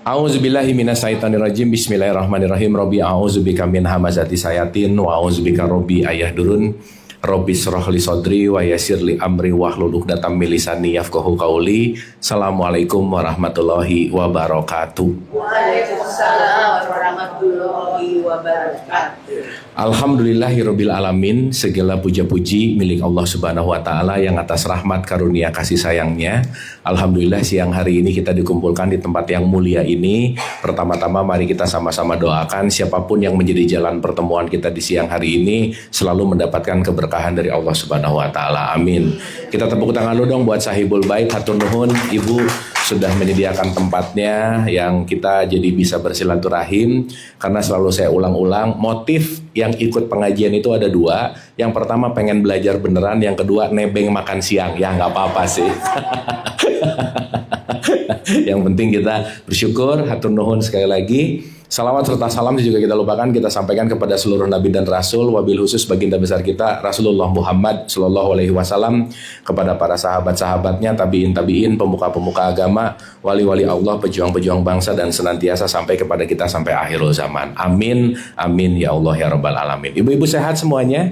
A'udzubillahi minasyaitonirrajim. Bismillahirrahmanirrahim. Rabbi a'udzubika min hamazati sayatin wa a'udzubika rabbi ayahdurun. Rabbi shrah li sadri wa yassir li amri wahlul 'uqdatam min lisani yafqahu qawli. Assalamualaikum warahmatullahi wabarakatuh. Waalaikumsalam warahmatullahi wabarakatuh. Alhamdulillahirabbil alamin. Segala puja-puji milik Allah Subhanahu wa taala yang atas rahmat karunia kasih sayangnya. Alhamdulillah siang hari ini kita dikumpulkan di tempat yang mulia ini. Pertama-tama mari kita sama-sama doakan siapapun yang menjadi jalan pertemuan kita di siang hari ini selalu mendapatkan keberkahan dari Allah Subhanahu wa taala. Amin. Kita tepuk tangan dulu dong buat sahibul bait. Hatur nuhun Ibu sudah menyediakan tempatnya yang kita jadi bisa bersilaturahim. Karena selalu saya ulang-ulang, motif yang ikut pengajian itu ada dua. Yang pertama pengen belajar beneran, yang kedua nebeng makan siang. Ya nggak apa-apa sih. Yang penting kita bersyukur. Hatur nuhun sekali lagi. Salawat serta salam juga kita lupakan, kita sampaikan kepada seluruh nabi dan rasul, wabil khusus baginda besar kita Rasulullah Muhammad Sallallahu Alaihi Wasallam, kepada para sahabat-sahabatnya, tabiin, pemuka-pemuka agama, wali-wali Allah, pejuang-pejuang bangsa, dan senantiasa sampai kepada kita sampai akhirul zaman. Amin, amin ya Allah ya Rabbal Alamin. Ibu-ibu sehat semuanya?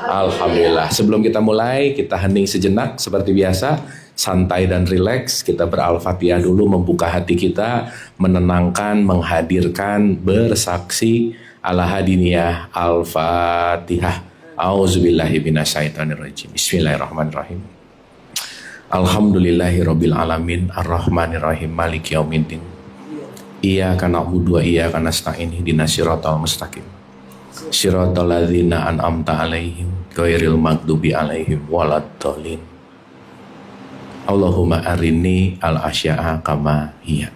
Alhamdulillah. Sebelum kita mulai, kita hening sejenak seperti biasa. Santai dan rileks, kita beral-fatihah dulu, membuka hati kita, menenangkan, menghadirkan, bersaksi ala hadiniyah. Al-Fatihah. A'udzubillahi minasyaitonirrajim. Bismillahirrahmanirrahim. Alhamdulillahirabbil alamin, arrahmanirrahim, maliki yaumiddin. Iyyaka na'budu wa iyyaka nasta'in, ihdinas siratal mustaqim. Siratal ladzina an'amta 'alaihim ghairil maghdubi 'alaihim waladdallin. Allahumma arini al-asya'a kama hiya.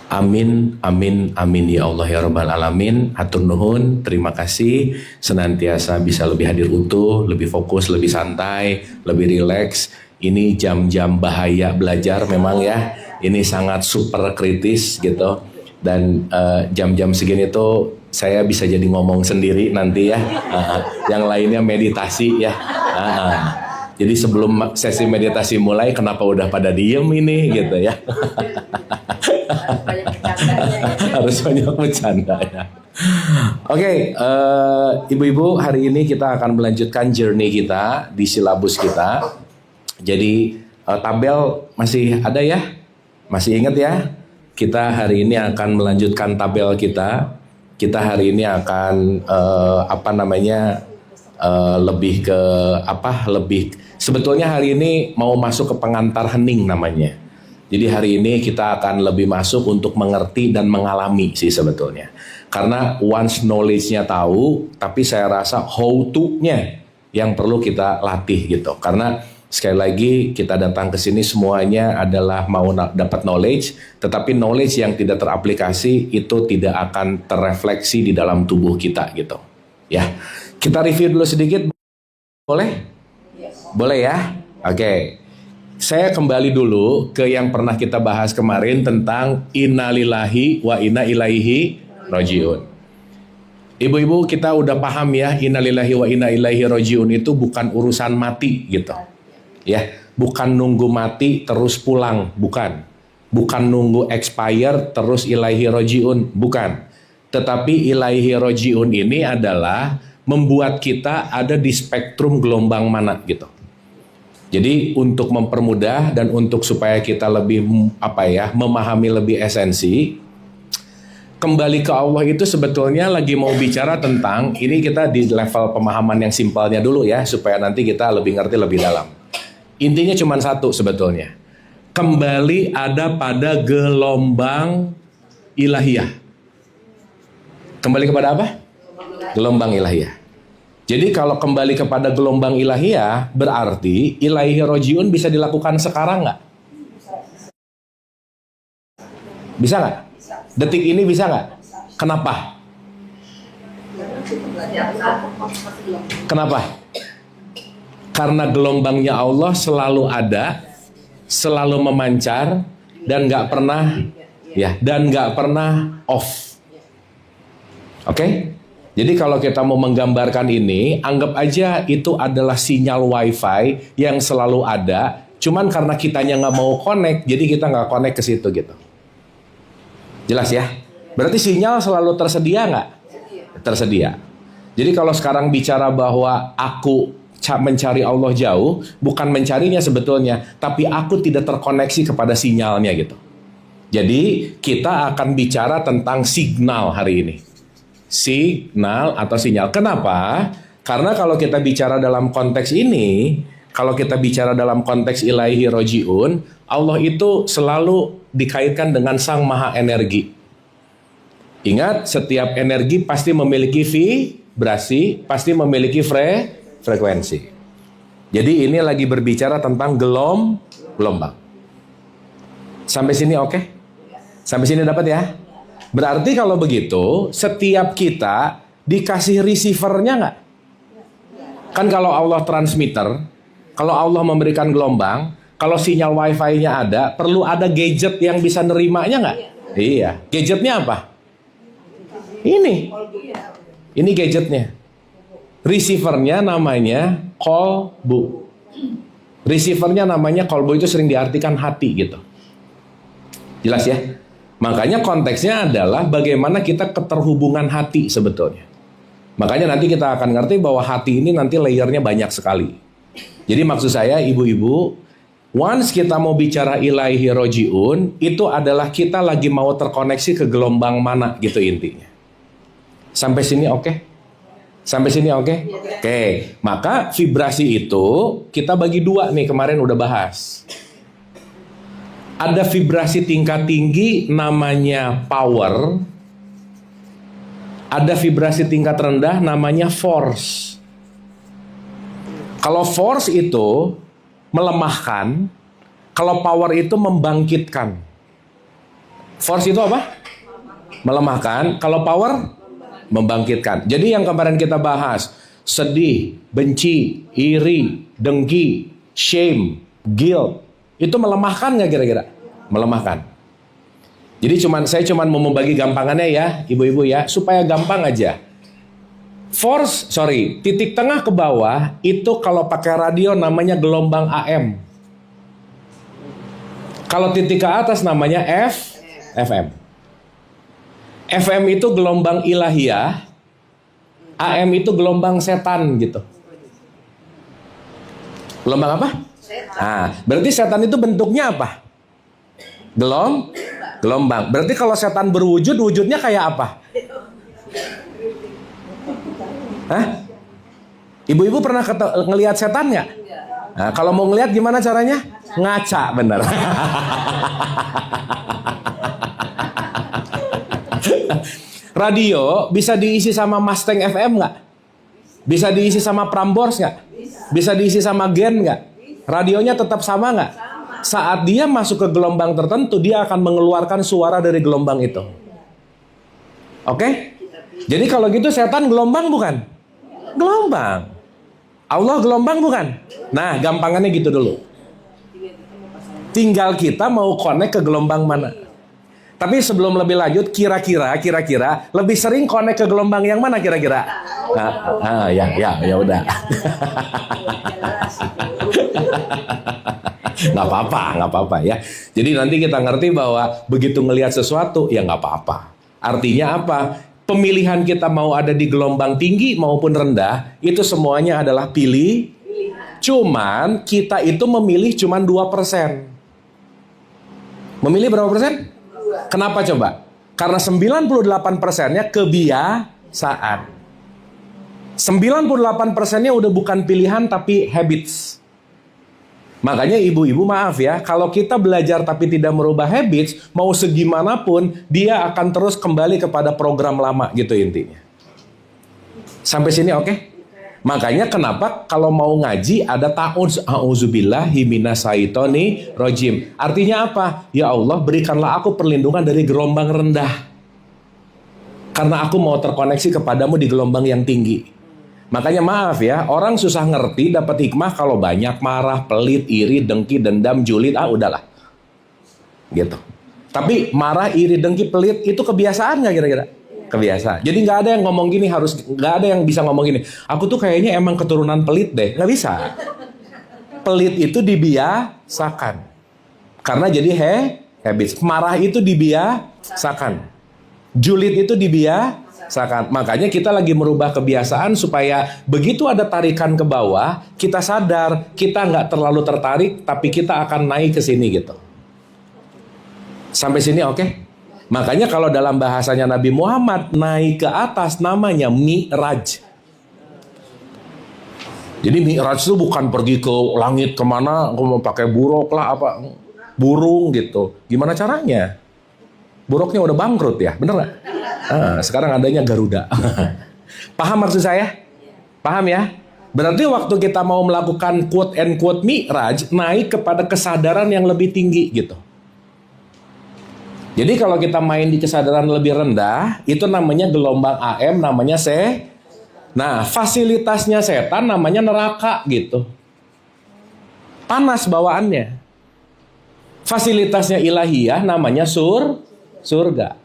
Amin, amin, amin ya Allah ya Rabbal Alamin. Hatur nuhun, terima kasih. Senantiasa bisa lebih hadir utuh, lebih fokus, lebih santai, lebih rileks. Ini jam-jam bahaya belajar memang ya. Ini sangat super kritis gitu. Dan jam-jam segini tuh saya bisa jadi ngomong sendiri nanti ya. Yang lainnya meditasi ya. Jadi sebelum sesi meditasi mulai, kenapa udah pada diem ini gitu ya? Harus banyak bercanda ya. Oke, ibu-ibu, hari ini kita akan melanjutkan journey kita di silabus kita. Jadi tabel masih ada ya? Masih ingat ya? Kita hari ini akan melanjutkan tabel kita. Kita hari ini akan lebih ke sebetulnya hari ini mau masuk ke pengantar hening namanya. Jadi hari ini kita akan lebih masuk untuk mengerti dan mengalami sih sebetulnya. Karena once knowledge-nya tahu, tapi saya rasa how to-nya yang perlu kita latih gitu. Karena sekali lagi kita datang ke sini semuanya adalah mau dapat knowledge, tetapi knowledge yang tidak teraplikasi itu tidak akan terrefleksi di dalam tubuh kita gitu. Ya. Kita review dulu sedikit, boleh? Boleh ya? Oke. Saya kembali dulu ke yang pernah kita bahas kemarin tentang innalillahi wa inna ilaihi rajiun. Ibu-ibu, kita udah paham ya, innalillahi wa inna ilaihi rajiun itu bukan urusan mati gitu. Ya, bukan nunggu mati terus pulang, bukan. Bukan nunggu expire terus ilaihi rajiun, bukan. Tetapi ilaihi rajiun ini adalah membuat kita ada di spektrum gelombang mana gitu. Jadi untuk mempermudah dan untuk supaya kita lebih memahami lebih esensi, kembali ke Allah itu sebetulnya lagi mau bicara tentang, ini kita di level pemahaman yang simpelnya dulu ya, supaya nanti kita lebih ngerti lebih dalam. Intinya cuma satu sebetulnya. Kembali ada pada gelombang ilahiyah. Kembali kepada apa? Gelombang ilahiyah. Jadi kalau kembali kepada gelombang ilahiyah, berarti ilaihi rojiun bisa dilakukan sekarang nggak? Bisa nggak? Detik ini bisa nggak? Kenapa? Kenapa? Karena gelombangnya Allah selalu ada, selalu memancar, dan nggak pernah off. Oke? Jadi kalau kita mau menggambarkan ini, anggap aja itu adalah sinyal wifi yang selalu ada, cuman karena kitanya nggak mau connect, jadi kita nggak connect ke situ gitu. Jelas ya? Berarti sinyal selalu tersedia nggak? Tersedia. Jadi kalau sekarang bicara bahwa aku mencari Allah jauh, bukan mencarinya sebetulnya, tapi aku tidak terkoneksi kepada sinyalnya gitu. Jadi kita akan bicara tentang signal hari ini. Signal atau sinyal. Kenapa? Karena kalau kita bicara dalam konteks ini, kalau kita bicara dalam konteks ilahi rojiun, Allah itu selalu dikaitkan dengan Sang Maha Energi. Ingat, setiap energi pasti memiliki vibrasi, pasti memiliki frekuensi. Jadi ini lagi berbicara tentang gelombang. Sampai sini oke? Sampai sini dapat ya? Berarti kalau begitu, setiap kita dikasih receivernya nggak? Kan kalau Allah transmitter, kalau Allah memberikan gelombang, kalau sinyal wifi-nya ada, perlu ada gadget yang bisa nerimanya nggak? Iya. Gadgetnya apa? Ini gadgetnya. Receivernya namanya kolbu. Receivernya namanya kolbu, itu sering diartikan hati gitu. Jelas ya? Makanya konteksnya adalah bagaimana kita keterhubungan hati sebetulnya. Makanya nanti kita akan ngerti bahwa hati ini nanti layernya banyak sekali. Jadi maksud saya ibu-ibu, once kita mau bicara ilahi rojiun, itu adalah kita lagi mau terkoneksi ke gelombang mana gitu intinya. Sampai sini oke? Sampai sini oke? Oke. Maka vibrasi itu kita bagi dua nih, kemarin udah bahas. Ada vibrasi tingkat tinggi namanya power. Ada vibrasi tingkat rendah namanya force. Kalau force itu melemahkan, kalau power itu membangkitkan. Force itu apa? Melemahkan. Kalau power membangkitkan. Jadi yang kemarin kita bahas, sedih, benci, iri, dengki, shame, guilt, itu melemahkan nggak kira-kira? Melemahkan. Jadi saya cuman mau membagi gampangannya ya, ibu-ibu ya, supaya gampang aja. Titik tengah ke bawah itu kalau pakai radio namanya gelombang AM. Kalau titik ke atas namanya FM. FM itu gelombang ilahiyah, AM itu gelombang setan gitu. Gelombang apa? Nah, berarti setan itu bentuknya apa? Gelombang. Berarti kalau setan berwujud, wujudnya kayak apa? Hah? Ibu-ibu pernah ngelihat setan nggak? Nah, kalau mau ngelihat gimana caranya? Ngaca, bener. Radio bisa diisi sama Mustang FM nggak? Bisa diisi sama Prambors nggak? Bisa diisi sama Gen nggak? Radionya tetap sama nggak? Saat dia masuk ke gelombang tertentu, dia akan mengeluarkan suara dari gelombang itu. Oke? Jadi kalau gitu setan gelombang bukan? Gelombang. Allah gelombang bukan? Nah, gampangannya gitu dulu. Tinggal kita mau connect ke gelombang mana. Tapi sebelum lebih lanjut, kira-kira lebih sering connect ke gelombang yang mana kira-kira? Ya udah. Nggak apa-apa ya. Jadi nanti kita ngerti bahwa begitu ngelihat sesuatu, ya nggak apa-apa. Artinya apa? Pemilihan kita mau ada di gelombang tinggi maupun rendah, itu semuanya adalah pilih. Cuman kita itu memilih cuman 2%. Memilih berapa persen? Kenapa coba? Karena 98%-nya kebiasaan. 98%-nya udah bukan pilihan tapi habits. Makanya ibu-ibu maaf ya, kalau kita belajar tapi tidak merubah habits, mau segimanapun dia akan terus kembali kepada program lama gitu intinya. Sampai sini oke? Makanya kenapa kalau mau ngaji ada a'udzubillahi minasyaitonir rajim. Artinya apa? Ya Allah, berikanlah aku perlindungan dari gelombang rendah. Karena aku mau terkoneksi kepadamu di gelombang yang tinggi. Makanya maaf ya, orang susah ngerti dapat hikmah kalau banyak marah, pelit, iri, dengki, dendam, julid, udahlah. Gitu. Tapi marah, iri, dengki, pelit itu kebiasaan nggak kira-kira? Kebiasaan. Jadi nggak ada yang ngomong gini, nggak ada yang bisa ngomong gini. Aku tuh kayaknya emang keturunan pelit deh. Nggak bisa. Pelit itu dibiasakan. Karena jadi habits. Marah itu dibiasakan. Julid itu dibiasakan. Makanya kita lagi merubah kebiasaan supaya begitu ada tarikan ke bawah, kita sadar kita nggak terlalu tertarik, tapi kita akan naik ke sini gitu. Sampai sini oke? Makanya kalau dalam bahasanya Nabi Muhammad, naik ke atas namanya Mi'raj. Jadi Mi'raj itu bukan pergi ke langit kemana, mau pakai buruk lah apa, burung gitu. Gimana caranya? Buruknya udah bangkrut ya, bener nggak? Sekarang adanya Garuda. Paham maksud saya? Paham ya? Berarti waktu kita mau melakukan quote and quote Mi'raj, naik kepada kesadaran yang lebih tinggi gitu. Jadi kalau kita main di kesadaran lebih rendah, itu namanya gelombang AM, namanya Nah, fasilitasnya setan namanya neraka gitu. Panas bawaannya. Fasilitasnya ilahiyah namanya surga.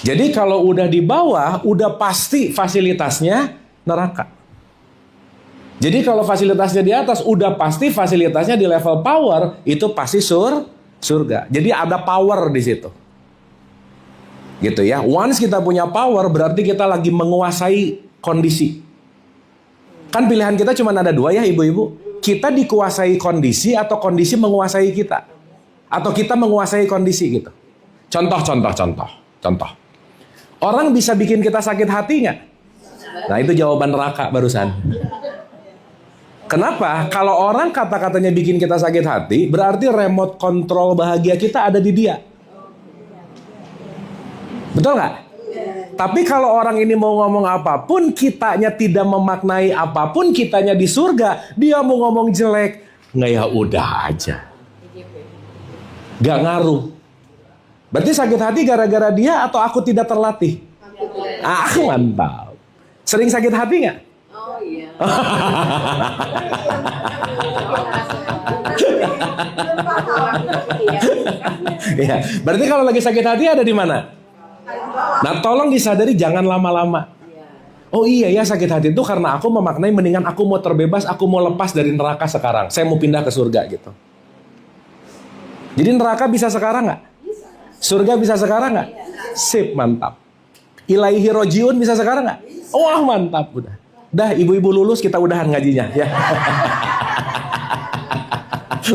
Jadi kalau udah di bawah, udah pasti fasilitasnya neraka. Jadi kalau fasilitasnya di atas, udah pasti fasilitasnya di level power, itu pasti surga. Jadi ada power di situ. Gitu ya. Once kita punya power, berarti kita lagi menguasai kondisi. Kan pilihan kita cuma ada dua ya ibu-ibu. Kita dikuasai kondisi atau kondisi menguasai kita. Atau kita menguasai kondisi gitu. Contoh. Orang bisa bikin kita sakit hati nggak? Nah itu jawaban neraka barusan. Kenapa? Kalau orang kata-katanya bikin kita sakit hati, berarti remote control bahagia kita ada di dia. Betul nggak? Tapi kalau orang ini mau ngomong apapun, kitanya tidak memaknai apapun, kitanya di surga, dia mau ngomong jelek, nggak ya udah aja. Gak ngaruh. Berarti sakit hati gara-gara dia atau aku tidak terlatih? Mantap. Sering sakit hati nggak? Oh iya. Ya, berarti kalau lagi sakit hati ada di mana? Nah, tolong disadari jangan lama-lama. Oh iya ya, sakit hati itu karena aku memaknai mendingan aku mau terbebas, aku mau lepas dari neraka sekarang. Saya mau pindah ke surga gitu. Jadi neraka bisa sekarang nggak? Surga bisa sekarang nggak? Sip, mantap. Ilaihi rojiun bisa sekarang nggak? Wah mantap udah. Dah ibu-ibu lulus kita udahan ngajinya ya.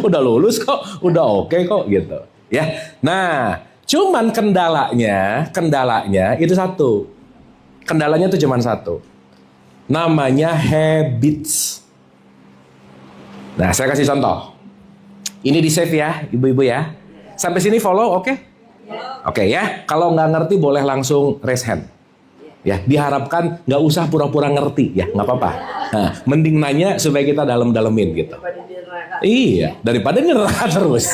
Udah lulus kok, udah oke kok gitu. Ya. Nah, cuman kendalanya itu satu. Kendalanya itu cuman satu. Namanya habits. Nah, saya kasih contoh. Ini di save ya, ibu-ibu ya. Sampai sini follow, oke? Oke ya. Kalau nggak ngerti boleh langsung raise hand. Ya, diharapkan nggak usah pura-pura ngerti ya, nggak apa-apa. Nah, mending nanya supaya kita dalam-dalemin gitu. Iya, daripada nyerah terus.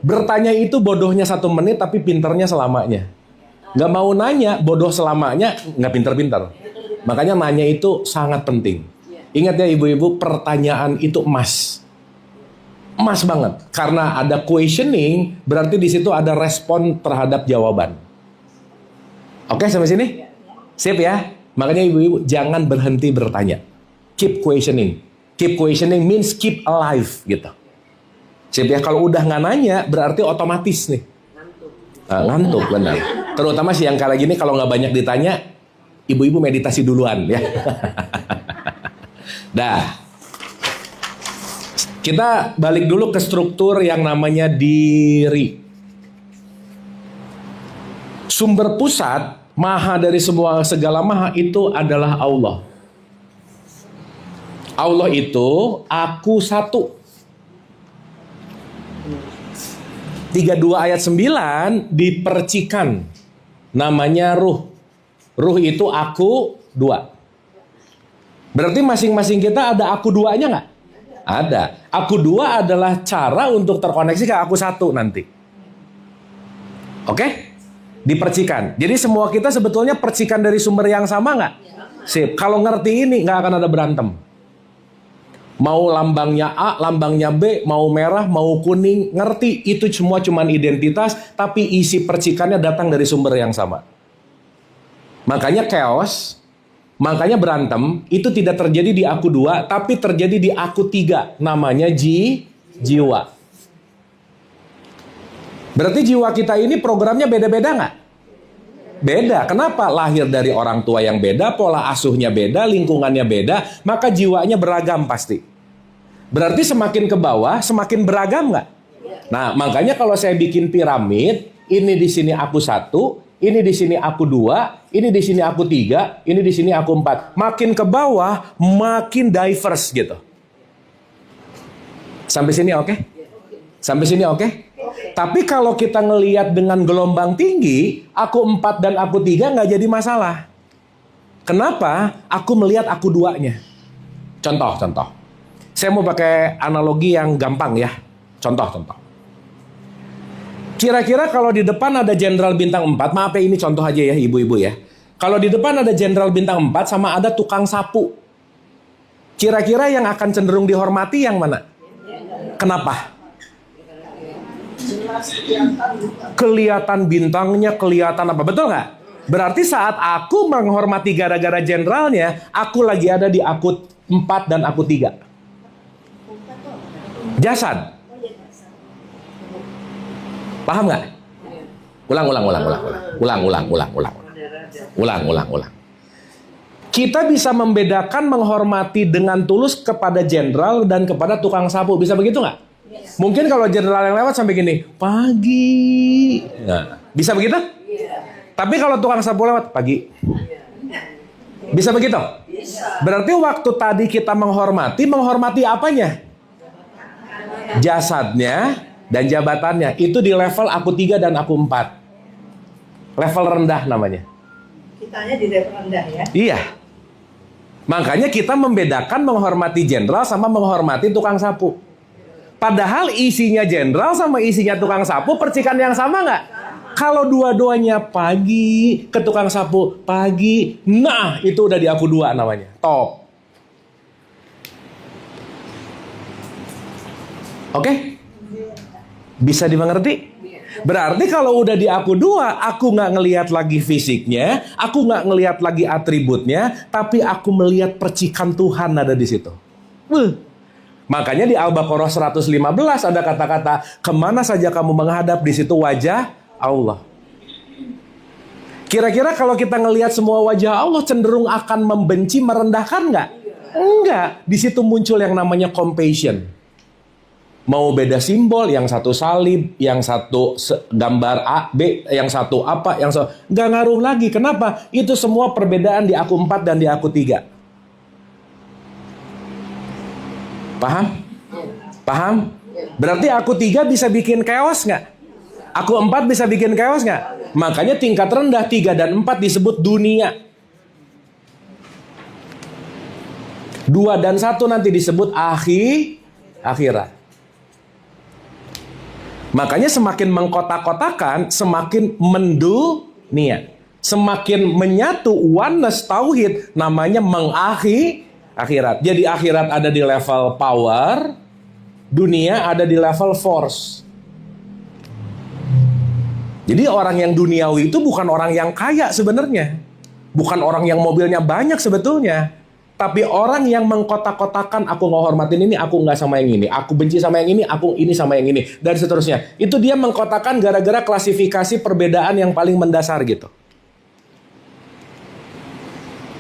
Bertanya itu bodohnya 1 menit tapi pinternya selamanya. Nggak mau nanya, bodoh selamanya, nggak pinter-pinter. Makanya nanya itu sangat penting. Ingat ya ibu-ibu, pertanyaan itu emas. Emas banget. Karena ada questioning, berarti di situ ada respon terhadap jawaban. Oke, sampai sini? Sip ya? Makanya ibu-ibu jangan berhenti bertanya. Keep questioning. Keep questioning means keep alive gitu. Sip ya? Kalau udah nggak nanya, berarti otomatis nih. Ngantuk benar. Terutama siang kali gini kalau nggak banyak ditanya, ibu-ibu meditasi duluan ya. Dah. Kita balik dulu ke struktur yang namanya diri. Sumber pusat, maha dari semua segala maha itu adalah Allah. Allah itu aku satu. 32 ayat 9 dipercikan. Namanya ruh. Ruh itu aku 2. Berarti masing-masing kita ada aku 2-nya nggak? Ada. Aku 2 adalah cara untuk terkoneksi ke aku 1 nanti. Oke? Dipercikan. Jadi semua kita sebetulnya percikan dari sumber yang sama nggak? Sip. Kalau ngerti ini nggak akan ada berantem. Mau lambangnya A, lambangnya B, mau merah, mau kuning, ngerti. Itu semua cuman identitas, tapi isi percikannya datang dari sumber yang sama. Makanya chaos, makanya berantem, itu tidak terjadi di aku 2, tapi terjadi di aku 3. Namanya jiwa. Berarti jiwa kita ini programnya beda-beda nggak? Beda. Kenapa? Lahir dari orang tua yang beda, pola asuhnya beda, lingkungannya beda, maka jiwanya beragam pasti. Berarti semakin ke bawah, semakin beragam nggak? Nah, makanya kalau saya bikin piramid, ini di sini aku 1, ini di sini aku 2, ini di sini aku 3, ini di sini aku 4. Makin ke bawah, makin diverse gitu. Sampai sini oke? Sampai sini oke? Tapi kalau kita ngelihat dengan gelombang tinggi, aku 4 dan aku 3 nggak jadi masalah. Kenapa? Aku melihat aku 2-nya. Contoh. Saya mau pakai analogi yang gampang ya. Contoh. Kira-kira kalau di depan ada jenderal bintang 4, maaf ya ini contoh aja ya ibu-ibu ya. Kalau di depan ada jenderal bintang 4 sama ada tukang sapu. Kira-kira yang akan cenderung dihormati yang mana? Kenapa? Kelihatan bintangnya, kelihatan apa? Betul nggak? Berarti saat aku menghormati gara-gara jenderalnya, aku lagi ada di aku 4 dan aku 3. Jasad. Paham nggak? Ulang. Kita bisa membedakan menghormati dengan tulus kepada jenderal dan kepada tukang sapu. Bisa begitu nggak? Mungkin kalau jenderal yang lewat sampai gini, pagi. Nah, bisa begitu? Tapi kalau tukang sapu lewat, pagi. Bisa begitu? Berarti waktu tadi kita menghormati apanya? Jasadnya dan jabatannya. Itu di level aku 3 dan aku 4. Level rendah namanya. Kitanya di level rendah ya? Iya. Makanya kita membedakan menghormati jenderal sama menghormati tukang sapu. Padahal isinya jenderal sama isinya tukang sapu percikan yang sama nggak? Kalau dua-duanya pagi, ke tukang sapu pagi, nah itu udah di aku 2 namanya. Top. Oke? Bisa dimengerti? Berarti kalau udah di aku 2, aku nggak ngelihat lagi fisiknya, aku nggak ngelihat lagi atributnya, tapi aku melihat percikan Tuhan ada di situ. Makanya di Al-Baqarah 115 ada kata-kata, kemana saja kamu menghadap, di situ wajah Allah. Kira-kira kalau kita ngelihat semua wajah Allah cenderung akan membenci, merendahkan nggak? Enggak. Di situ muncul yang namanya compassion. Mau beda simbol, yang satu salib, yang satu gambar A, B, yang satu apa, yang satu nggak ngaruh lagi. Kenapa? Itu semua perbedaan di aku 4 dan di aku 3. Paham? Paham? Berarti aku 3 bisa bikin chaos nggak? Aku 4 bisa bikin chaos nggak? Makanya tingkat rendah 3 dan 4 disebut dunia. 2 dan 1 nanti disebut akhirat. Makanya semakin mengkotak-kotakan, semakin mendunia. Semakin menyatu oneness tauhid, namanya akhirat. Jadi akhirat ada di level power, dunia ada di level force. Jadi orang yang duniawi itu bukan orang yang kaya sebenarnya. Bukan orang yang mobilnya banyak sebetulnya. Tapi orang yang mengkotak-kotakan, aku ngehormatin ini, aku nggak sama yang ini. Aku benci sama yang ini, aku ini sama yang ini. Dan seterusnya. Itu dia mengkotakkan gara-gara klasifikasi perbedaan yang paling mendasar gitu.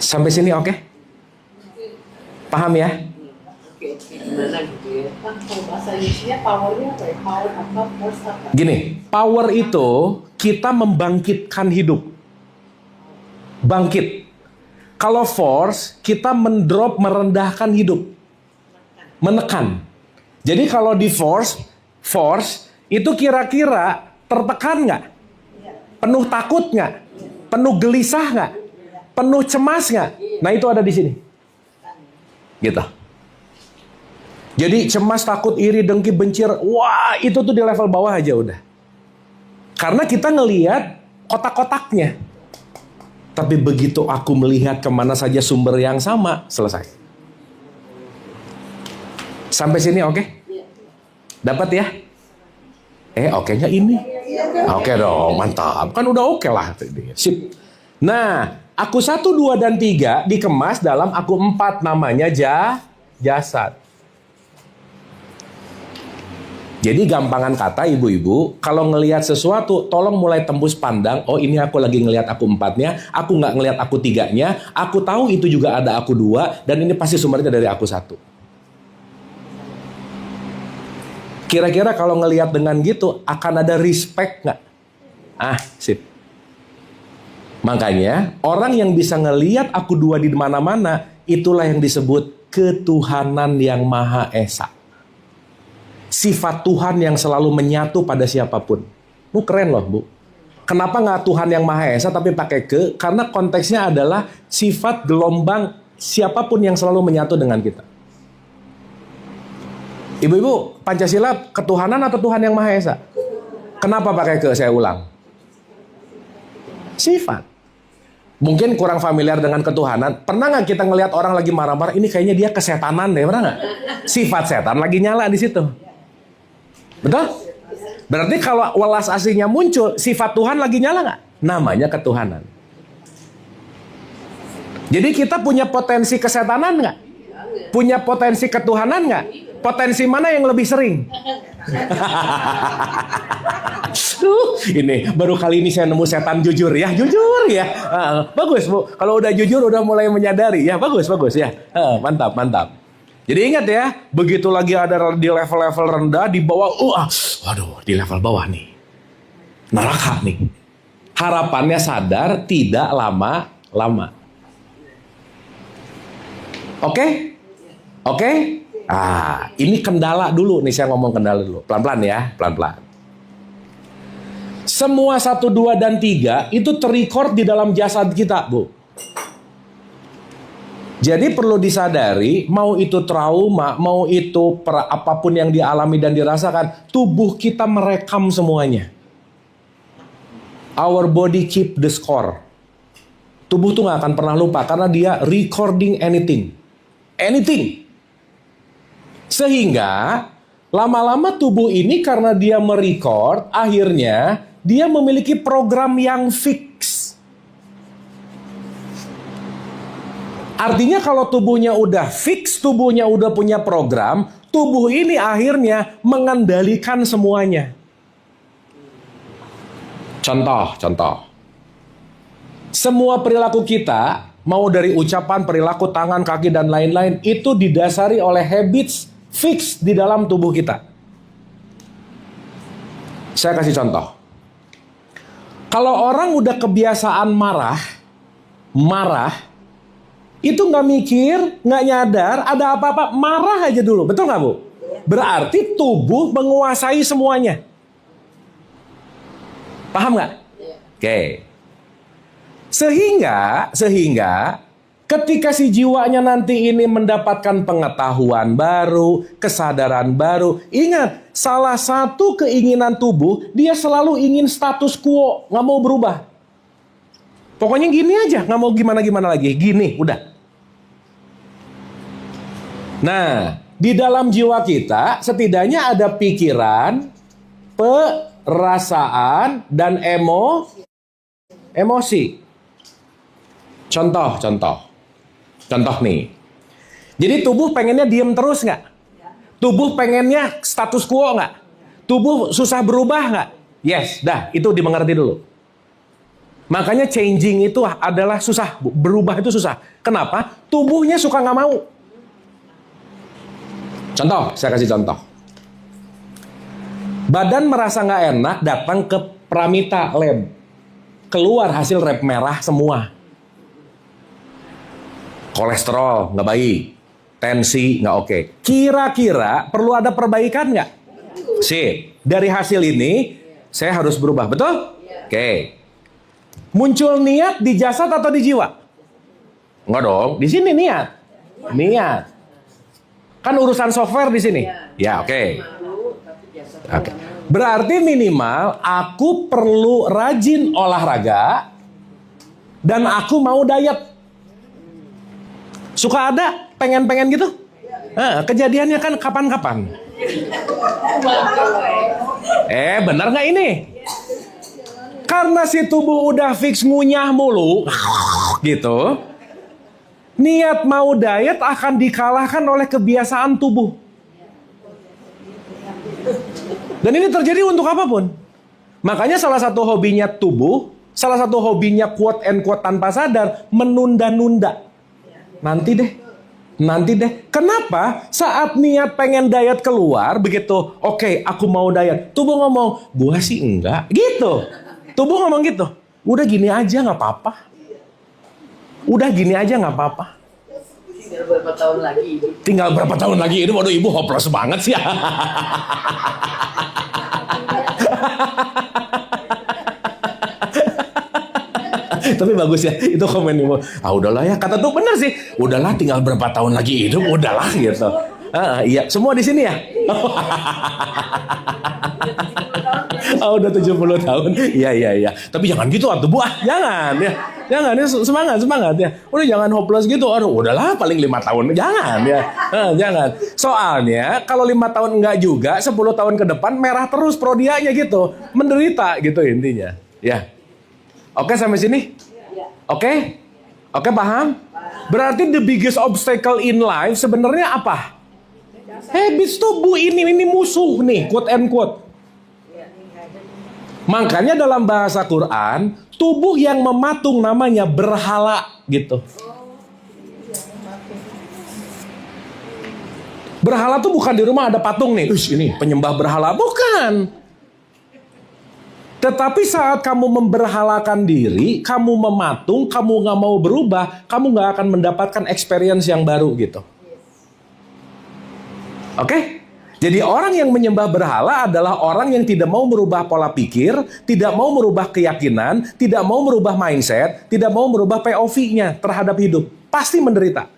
Sampai sini oke? Paham ya? Gimana gitu ya? Kalau bahasa Indonesia powernya apa ya? Power apa? Force apa? Gini, power itu kita membangkitkan hidup. Bangkit. Kalau force, kita mendrop, merendahkan hidup. Menekan. Jadi kalau di force itu kira-kira tertekan nggak? Penuh takut nggak? Penuh gelisah nggak? Penuh cemas nggak? Nah itu ada di sini. Gitu. Jadi cemas, takut, iri, dengki, bencir, wah itu tuh di level bawah aja udah. Karena kita ngelihat kotak-kotaknya. Tapi begitu aku melihat kemana saja sumber yang sama, selesai. Sampai sini oke? Dapat ya? Oke-nya ini. Oke dong, mantap. Kan udah oke lah. Sip. Nah, aku 1, 2, dan 3 dikemas dalam aku 4, namanya jasad. Jadi gampangan kata ibu-ibu, kalau ngelihat sesuatu, tolong mulai tembus pandang, oh ini aku lagi ngelihat aku 4-nya, aku nggak ngelihat aku 3-nya, aku tahu itu juga ada aku 2, dan ini pasti sumbernya dari aku 1. Kira-kira kalau ngelihat dengan gitu, akan ada respect nggak? Sip. Makanya, orang yang bisa ngelihat aku 2 di mana-mana, itulah yang disebut ketuhanan yang Maha Esa. Sifat Tuhan yang selalu menyatu pada siapapun. Bu, keren loh, Bu. Kenapa nggak Tuhan yang Maha Esa tapi pakai ke? Karena konteksnya adalah sifat gelombang siapapun yang selalu menyatu dengan kita. Ibu-ibu, Pancasila ketuhanan atau Tuhan yang Maha Esa? Kenapa pakai ke? Saya ulang. Sifat. Mungkin kurang familiar dengan ketuhanan. Pernah nggak kita ngelihat orang lagi marah-marah? Ini kayaknya dia kesetanan deh, pernah nggak? Sifat setan lagi nyala di situ. Betul? Berarti kalau welas aslinya muncul, sifat Tuhan lagi nyala nggak? Namanya ketuhanan. Jadi kita punya potensi kesetanan nggak? Punya potensi ketuhanan nggak? Potensi mana yang lebih sering? Ini baru kali ini saya nemu setan jujur ya. Bagus, Bu. Kalau udah jujur udah mulai menyadari ya. Bagus ya. Mantap. Jadi ingat ya, begitu lagi ada di level-level rendah, di bawah, waduh, di level bawah nih, neraka nih. Harapannya sadar, tidak lama-lama. Oke? Ini kendala dulu nih, saya ngomong kendala dulu. Pelan-pelan ya, pelan-pelan. Semua 1, 2, dan 3 itu terrecord di dalam jasad kita, Bu. Jadi perlu disadari, mau itu trauma, mau itu apapun yang dialami dan dirasakan, tubuh kita merekam semuanya. Our body keep the score. Tubuh tuh gak akan pernah lupa, karena dia recording anything. Sehingga lama-lama tubuh ini karena dia merecord, akhirnya dia memiliki program yang fix. Artinya kalau tubuhnya udah fix, tubuhnya udah punya program, tubuh ini akhirnya mengendalikan semuanya. Contoh. Semua perilaku kita, mau dari ucapan, perilaku tangan, kaki, dan lain-lain, itu didasari oleh habits fix di dalam tubuh kita. Saya kasih contoh. Kalau orang udah kebiasaan marah, itu nggak mikir, nggak nyadar, ada apa-apa, marah aja dulu. Betul nggak, Bu? Berarti tubuh menguasai semuanya. Paham nggak? Oke. Sehingga ketika si jiwanya nanti ini mendapatkan pengetahuan baru, kesadaran baru, ingat, salah satu keinginan tubuh, dia selalu ingin status quo, nggak mau berubah. Pokoknya gini aja, nggak mau gimana-gimana lagi. Gini, udah. Nah, di dalam jiwa kita setidaknya ada pikiran, perasaan, dan emosi. Contoh nih. Jadi tubuh pengennya diem terus nggak? Tubuh pengennya status quo nggak? Tubuh susah berubah nggak? Yes, itu dimengerti dulu. Makanya changing itu adalah susah, berubah itu susah. Kenapa? Tubuhnya suka nggak mau. Saya kasih contoh. Badan merasa nggak enak, datang ke Pramita Lab. Keluar hasil rep merah semua. Kolesterol nggak baik, tensi nggak oke. Kira-kira perlu ada perbaikan nggak? Sip. Dari hasil ini, saya harus berubah, betul? Oke. Muncul niat di jasad atau di jiwa? Enggak dong, di sini niat. Kan urusan software di sini. Ya, oke. Berarti minimal aku perlu rajin olahraga dan aku mau diet. Suka ada pengen-pengen gitu? Kejadiannya kan kapan-kapan. Benar nggak ini? Karena si tubuh udah fix ngunyah mulu, gitu. Niat mau diet akan dikalahkan oleh kebiasaan tubuh. Dan ini terjadi untuk apapun. Makanya salah satu hobinya tubuh, salah satu hobinya quote and quote tanpa sadar, menunda-nunda. Nanti deh. Kenapa? Saat niat pengen diet keluar, begitu, oke, aku mau diet. Tubuh ngomong, gua sih enggak. Gitu. Tubuh ngomong gitu. Udah gini aja nggak apa-apa. Tinggal berapa tahun lagi hidup. Tinggal berapa tahun lagi hidup. Waduh, ibu hopeless banget sih. Tapi bagus ya, itu komen ibu. Udahlah ya, kata tuh bener sih. Udahlah, tinggal berapa tahun lagi hidup, udahlah gitu. Iya, semua di sini ya. Udah 70 tahun. Iya. Tapi jangan gitu atuh Bu. Jangan ya. Jangan ya, semangat ya. Udah jangan hopeless gitu. Aduh, udahlah paling 5 tahun. Jangan ya. Jangan. Soalnya kalau 5 tahun enggak juga, 10 tahun ke depan merah terus prodianya gitu. Menderita gitu intinya. Ya. Oke sampai sini? Oke, paham? Berarti the biggest obstacle in life sebenarnya apa? Habits tubuh ini musuh nih, quote and quote. Makanya dalam bahasa Quran, tubuh yang mematung namanya berhala gitu. Berhala tuh bukan di rumah ada patung nih, ini penyembah berhala, bukan. Tetapi saat kamu memberhalakan diri, kamu mematung, kamu gak mau berubah, kamu gak akan mendapatkan experience yang baru gitu. Oke? Jadi orang yang menyembah berhala adalah orang yang tidak mau merubah pola pikir, tidak mau merubah keyakinan, tidak mau merubah mindset, tidak mau merubah POV-nya terhadap hidup. Pasti menderita.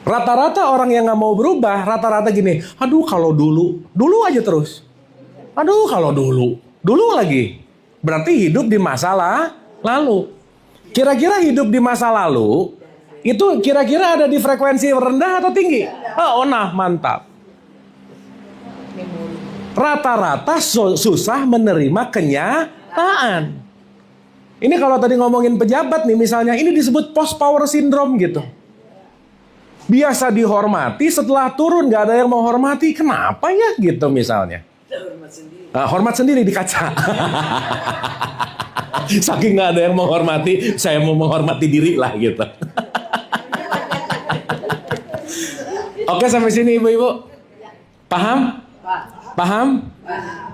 Rata-rata orang yang gak mau berubah, rata-rata gini, aduh kalau dulu aja terus. Aduh kalau dulu lagi. Berarti hidup di masa lalu. Kira-kira hidup di masa lalu, itu kira-kira ada di frekuensi rendah atau tinggi? Nah mantap. Rata-rata susah menerima kenyataan. Ini kalau tadi ngomongin pejabat nih misalnya, ini disebut post power syndrome gitu. Biasa dihormati, setelah turun gak ada yang mau hormati. Kenapa ya gitu misalnya. Hormat sendiri di kaca. Saking gak ada yang menghormati, saya mau menghormati diri lah gitu. Oke sampai sini ibu-ibu. Paham? Nah,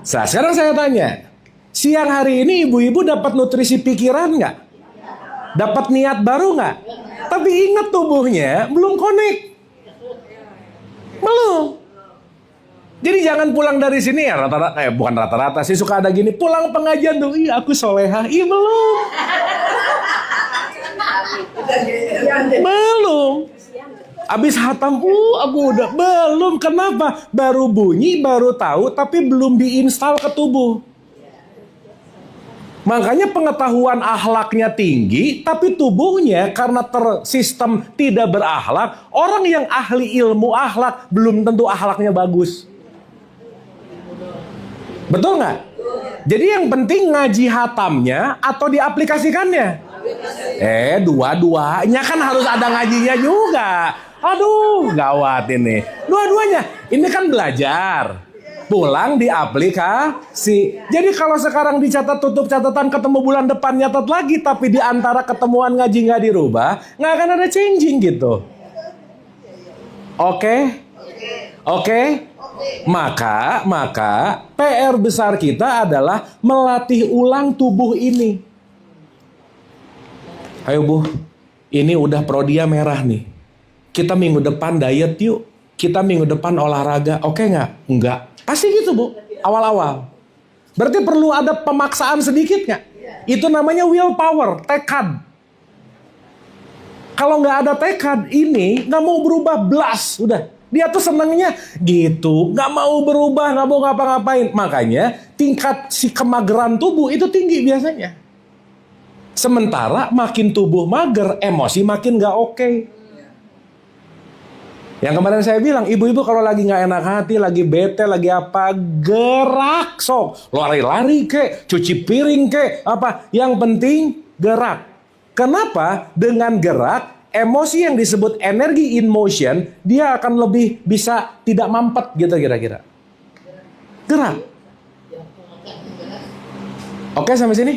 sekarang saya tanya, siang hari ini ibu-ibu dapat nutrisi pikiran nggak? Dapat niat baru nggak? Tapi ingat tubuhnya belum connect. Belum. Jadi jangan pulang dari sini ya rata-rata, bukan rata-rata sih suka ada gini, pulang pengajian tuh, aku solehah, belum. Belum. Abis hatam, aku udah belum. Kenapa? Baru bunyi, baru tahu, tapi belum diinstal ke tubuh. Makanya pengetahuan akhlaknya tinggi, tapi tubuhnya karena tersistem tidak berakhlak. Orang yang ahli ilmu akhlak belum tentu akhlaknya bagus. Betul nggak? Jadi yang penting ngaji hatamnya atau diaplikasikannya. Dua-duanya kan harus ada ngajinya juga. Aduh, gawat ini. Dua-duanya. Ini kan belajar. Pulang diaplikasi. Jadi kalau sekarang dicatat tutup catatan ketemu bulan depan nyatat lagi. Tapi di antara ketemuan ngaji nggak dirubah. Nggak akan ada changing gitu. Oke? Maka PR besar kita adalah melatih ulang tubuh ini. Ayo Bu, ini udah prodia merah nih. Kita minggu depan diet yuk. Kita minggu depan olahraga. Oke nggak? Enggak. Pasti gitu Bu, awal-awal. Berarti perlu ada pemaksaan sedikit nggak? Itu namanya willpower, tekad. Kalau nggak ada tekad ini, nggak mau berubah blas, udah. Dia tuh senangnya gitu, nggak mau berubah, nggak mau ngapa-ngapain. Makanya tingkat si kemageran tubuh itu tinggi biasanya. Sementara makin tubuh mager, emosi makin nggak oke. Yang kemarin saya bilang, ibu-ibu kalau lagi nggak enak hati, lagi bete, lagi apa, gerak sok, lari-lari kek, cuci piring kek, apa. Yang penting gerak. Kenapa? Dengan gerak, emosi yang disebut energi in motion, dia akan lebih bisa tidak mampet gitu kira-kira. Gerak. Oke, sampai sini?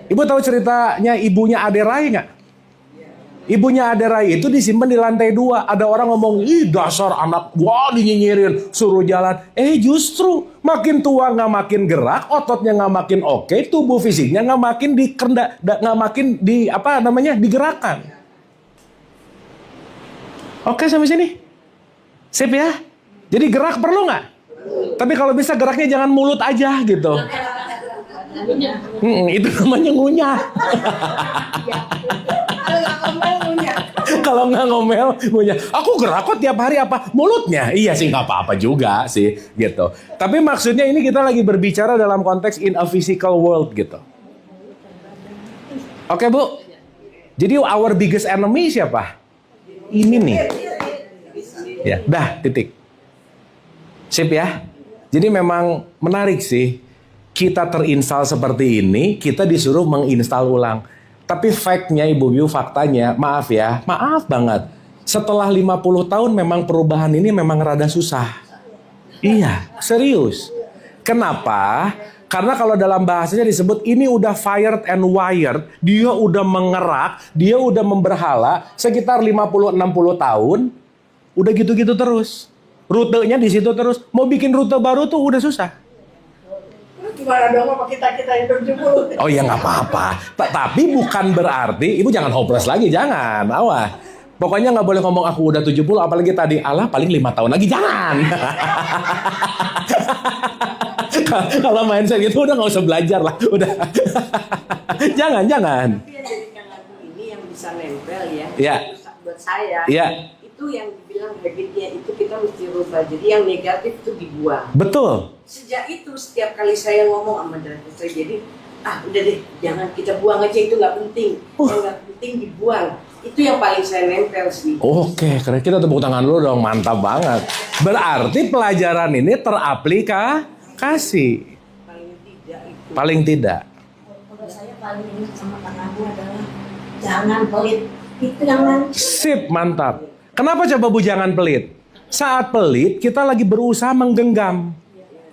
Ibu tahu ceritanya ibunya Aderai nggak? Ibunya Aderai itu disimpan di lantai 2. Ada orang ngomong, ih dasar anak, wah dinyinyirin, suruh jalan. Justru makin tua nggak makin gerak, ototnya nggak makin oke, tubuh fisiknya nggak makin nggak makin digerakkan. Oke, sampai sini? Sip ya? Jadi gerak perlu nggak? Tapi kalau bisa geraknya jangan mulut aja gitu. Itu namanya ngunyah. Kalau nggak ngomel, ngunyah. Aku gerak kok tiap hari apa? Mulutnya. Iya sih nggak apa-apa juga sih gitu. Tapi maksudnya ini kita lagi berbicara dalam konteks in a physical world gitu. Oke Bu. Jadi our biggest enemy siapa? Ini nih. Ya, dah titik. Sip ya. Jadi memang menarik sih. Kita terinstal seperti ini, kita disuruh menginstal ulang. Tapi fact-nya ibu-ibu, faktanya, maaf ya, maaf banget. Setelah 50 tahun memang perubahan ini memang rada susah. Iya, serius. Kenapa? Karena kalau dalam bahasanya disebut ini udah fired and wired, dia udah mengerak, dia udah memberhala sekitar 50-60 tahun, udah gitu-gitu terus. Rutenya di situ terus. Mau bikin rute baru tuh udah susah. Gimana dong sama kita yang 70? Oh ya nggak apa-apa. Tapi bukan berarti, ibu jangan hopeless lagi, jangan. Awas. Pokoknya nggak boleh ngomong aku udah 70, apalagi tadi Allah paling 5 tahun lagi, jangan. Kalau mindset gitu udah nggak usah belajar lah, udah. Jangan. Tapi yang jadikan lagu ini yang bisa nempel ya. Iya. Buat saya. Iya. Itu yang dibilang habitnya itu kita mesti rubah. Jadi yang negatif itu dibuang. Betul. Sejak itu setiap kali saya ngomong sama driver saya, jadi udah deh, jangan kita buang aja, itu nggak penting. Yang nggak penting dibuang. Itu yang paling saya nempel sih. Oke, keren. Kita tepuk tangan dulu dong, mantap banget. Berarti pelajaran ini teraplikasi. Paling tidak. Kalau saya paling ini sama Kang Abu adalah jangan pelit. Itu yang nanti. Sip, mantap. Kenapa coba Bu jangan pelit? Saat pelit, kita lagi berusaha menggenggam.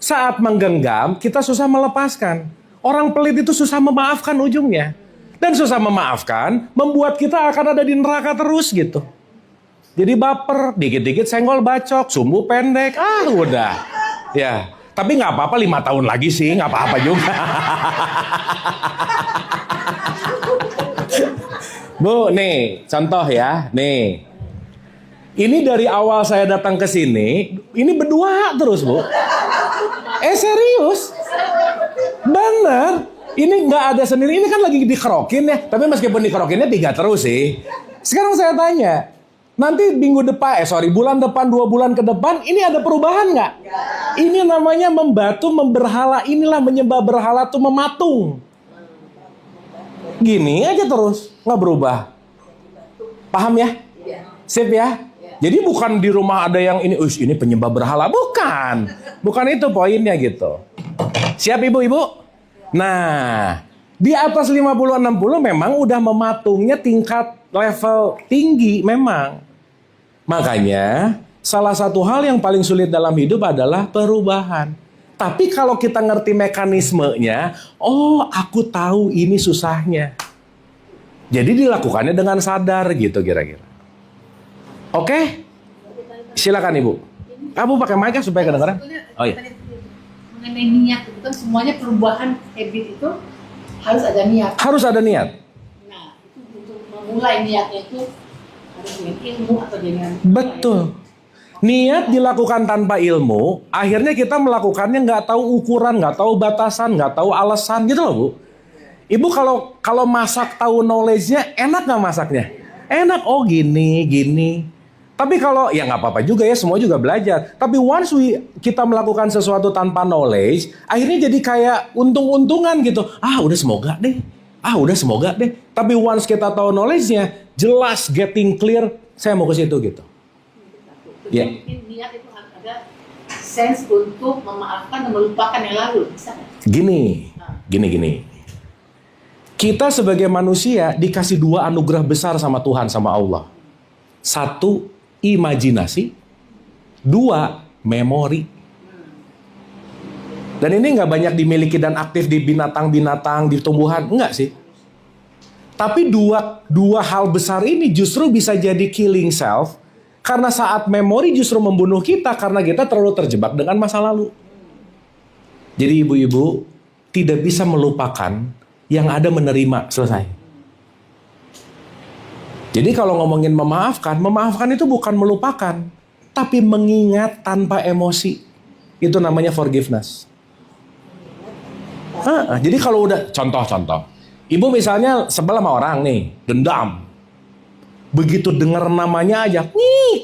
Saat menggenggam, kita susah melepaskan. Orang pelit itu susah memaafkan ujungnya. Dan susah memaafkan, membuat kita akan ada di neraka terus gitu. Jadi baper, dikit-dikit senggol bacok, sumbu pendek, udah. Ya, tapi nggak apa-apa 5 tahun lagi sih, nggak apa-apa juga. Bu, nih, contoh ya, nih. Ini dari awal saya datang ke sini, ini berdua terus, Bu. Serius? Bener. Ini nggak ada sendiri, ini kan lagi dikerokin ya. Tapi meskipun dikerokinnya 3 terus sih. Sekarang saya tanya, nanti minggu depan, bulan depan, 2 bulan ke depan, ini ada perubahan nggak? Ini namanya membatu, memberhala, inilah menyembah berhala tuh mematung. Gini aja terus, nggak berubah. Paham ya? Sip ya? Jadi bukan di rumah ada yang ini penyembah berhala, bukan. Bukan itu poinnya gitu. Siap ibu-ibu? Nah, di atas 50-60 memang udah mematungnya tingkat level tinggi memang. Makanya salah satu hal yang paling sulit dalam hidup adalah perubahan. Tapi kalau kita ngerti mekanismenya, aku tahu ini susahnya. Jadi dilakukannya dengan sadar gitu kira-kira. Oke? Silakan Ibu. Kamu pakai mic supaya kedengaran? Oh iya. Mengenai niat itu kan semuanya perubahan habit itu harus ada niat. Harus ada niat. Nah, itu untuk memulai niatnya itu harus dengan ilmu atau dengan Betul. Niat dilakukan tanpa ilmu, akhirnya kita melakukannya nggak tahu ukuran, nggak tahu batasan, nggak tahu alasan gitu loh Bu. Ibu kalau masak tahu knowledge-nya, enak nggak masaknya? Enak, gini. Tapi kalau, ya nggak apa-apa juga ya, semua juga belajar. Tapi once kita melakukan sesuatu tanpa knowledge, akhirnya jadi kayak untung-untungan gitu. Udah semoga deh. Tapi once kita tahu knowledge-nya, jelas getting clear, saya mau ke situ gitu. Ya. Mungkin niat itu harus ada sense untuk memaafkan dan melupakan yang lalu. Bisa nggak? Gini. Kita sebagai manusia dikasih 2 anugerah besar sama Tuhan, sama Allah. 1, imajinasi. 2, memori. Dan ini nggak banyak dimiliki dan aktif di binatang-binatang, di tumbuhan, enggak sih. Tapi dua hal besar ini justru bisa jadi killing self, karena saat memori justru membunuh kita karena kita terlalu terjebak dengan masa lalu. Jadi ibu-ibu tidak bisa melupakan, yang ada menerima, selesai. Jadi kalau ngomongin memaafkan itu bukan melupakan, tapi mengingat tanpa emosi. Itu namanya forgiveness. Jadi kalau udah, contoh, ibu misalnya sebel sama orang nih, dendam. Begitu dengar namanya aja, nih.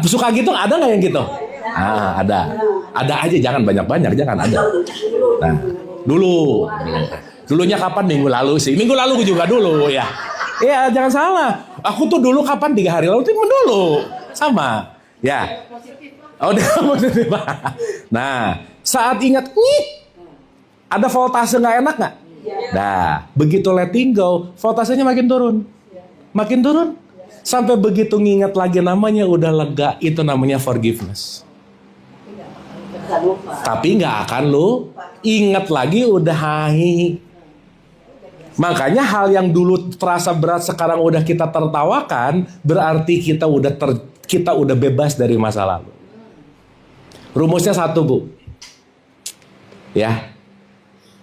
Suka gitu, ada nggak yang gitu? Ada aja, jangan banyak-banyak, jangan ada. Nah, dulunya kapan? Minggu lalu sih. Minggu lalu juga dulu ya. Iya, jangan salah. Aku tuh dulu kapan 3 hari lalu itu dulu. Sama. Ya. Oh, udah positif. Nah, saat ingat, ada voltase nggak enak nggak? Nah, begitu letting go, voltasenya makin turun. Makin turun. Sampai begitu ngingat lagi namanya udah lega, itu namanya forgiveness. Tapi nggak akan lu ingat lagi udah hahi. Makanya hal yang dulu terasa berat sekarang udah kita tertawakan, berarti kita udah bebas dari masa lalu. Rumusnya satu, Bu. Ya.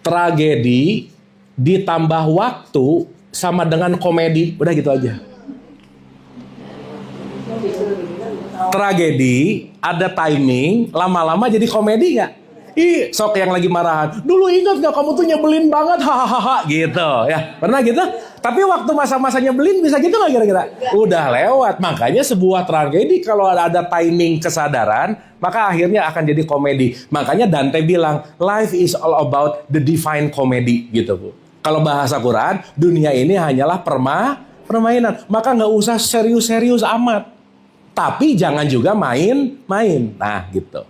Tragedi ditambah waktu sama dengan komedi. Udah gitu aja. Tragedi ada timing, lama-lama jadi komedi nggak? Sok yang lagi marahan. Dulu ingat nggak kamu tuh nyebelin banget, hahaha gitu ya. Pernah gitu? Tapi waktu masa-masa nyebelin bisa gitu nggak kira-kira? Udah lewat. Makanya sebuah tragedi kalau ada timing kesadaran, maka akhirnya akan jadi komedi. Makanya Dante bilang, life is all about the divine comedy gitu, Bu. Kalau bahasa Quran, dunia ini hanyalah permainan. Maka nggak usah serius-serius amat. Tapi jangan juga main-main. Nah, gitu.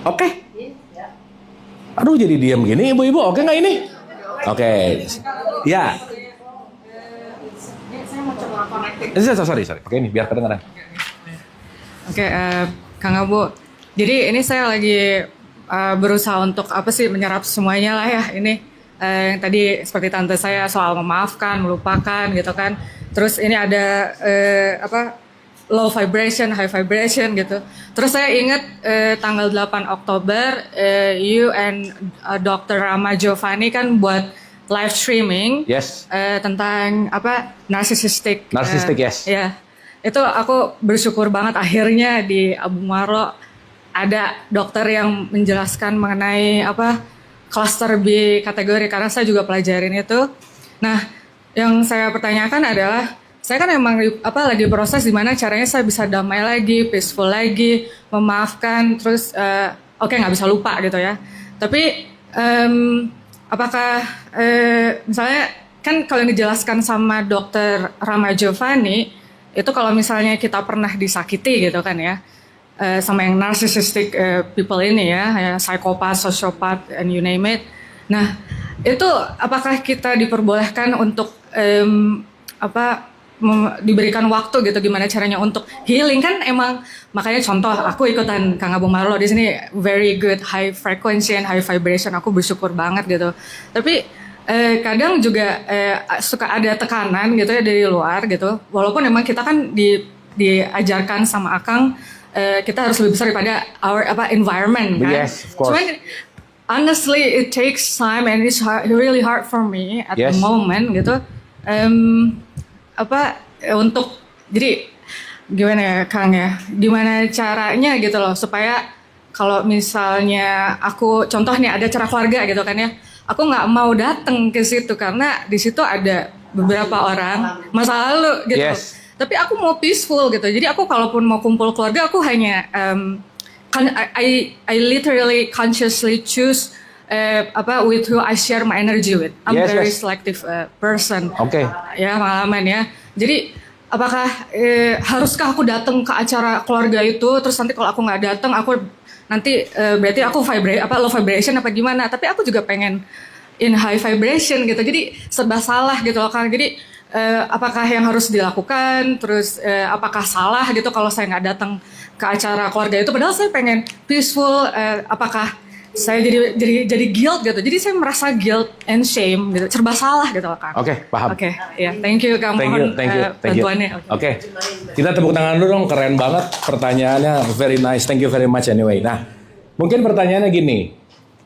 Oke. Aduh, jadi diam gini, ibu-ibu. Oke nggak ini? Oke. Ya. Saya mau coba connecting. Sorry. Oke, ini biar kedengaran. Oke, Kang Abu. Jadi ini saya lagi berusaha untuk menyerap semuanya lah ya. Ini yang tadi seperti tante saya soal memaafkan, melupakan gitu kan. Terus ini ada low vibration, high vibration gitu. Terus saya ingat tanggal 8 Oktober you and Dr. Rama Giovanni kan buat live streaming. Yes. Tentang narcissistic. Yes. Ya. Itu aku bersyukur banget akhirnya di Abu Marlo ada dokter yang menjelaskan mengenai cluster B kategori, karena saya juga pelajarin itu. Nah, yang saya pertanyakan adalah saya kan emang lagi proses dimana caranya saya bisa damai lagi, peaceful lagi, memaafkan, terus nggak bisa lupa gitu ya. Tapi apakah misalnya kan kalau yang dijelaskan sama dokter Rama Giovanni itu kalau misalnya kita pernah disakiti gitu kan ya, sama yang narcissistic people ini ya psikopat, sosiopat, and you name it. Nah, itu apakah kita diperbolehkan untuk diberikan waktu gitu, gimana caranya untuk healing? Kan emang makanya contoh aku ikutan Kang Abu Marlo di sini, very good high frequency and high vibration, aku bersyukur banget gitu. Tapi kadang juga suka ada tekanan gitu ya dari luar gitu, walaupun emang kita kan diajarkan sama Akang kita harus lebih besar daripada our environment kan. Yes, of course. Cuman honestly it takes time and it's really hard for me at the moment gitu. Untuk jadi gimana ya Kang ya, gimana caranya gitu loh supaya kalau misalnya aku contoh nih ada acara keluarga gitu kan ya, aku nggak mau datang ke situ karena di situ ada beberapa orang masa lalu gitu. Yes. Tapi aku mau peaceful gitu. Jadi aku kalaupun mau kumpul keluarga aku hanya I literally consciously choose with who I share my energy with. I'm very selective person. Oke. Ya pengalaman ya. Jadi apakah haruskah aku datang ke acara keluarga itu terus nanti kalau aku nggak datang aku nanti berarti aku low vibration apa gimana? Tapi aku juga pengen in high vibration gitu. Jadi serba salah gitu loh Kang. Jadi apakah yang harus dilakukan? Terus apakah salah gitu kalau saya nggak datang ke acara keluarga itu, padahal saya pengen peaceful. Apakah saya jadi guilt gitu? Jadi saya merasa guilt and shame gitu, serba salah gitu loh, Kang. Oke, paham. Oke, ya, thank you Kang. Thank you, Mohon, thank you. bantuannya. Oke. Kita tepuk tangan dulu dong, keren banget pertanyaannya, very nice, thank you very much anyway. Nah, mungkin pertanyaannya gini,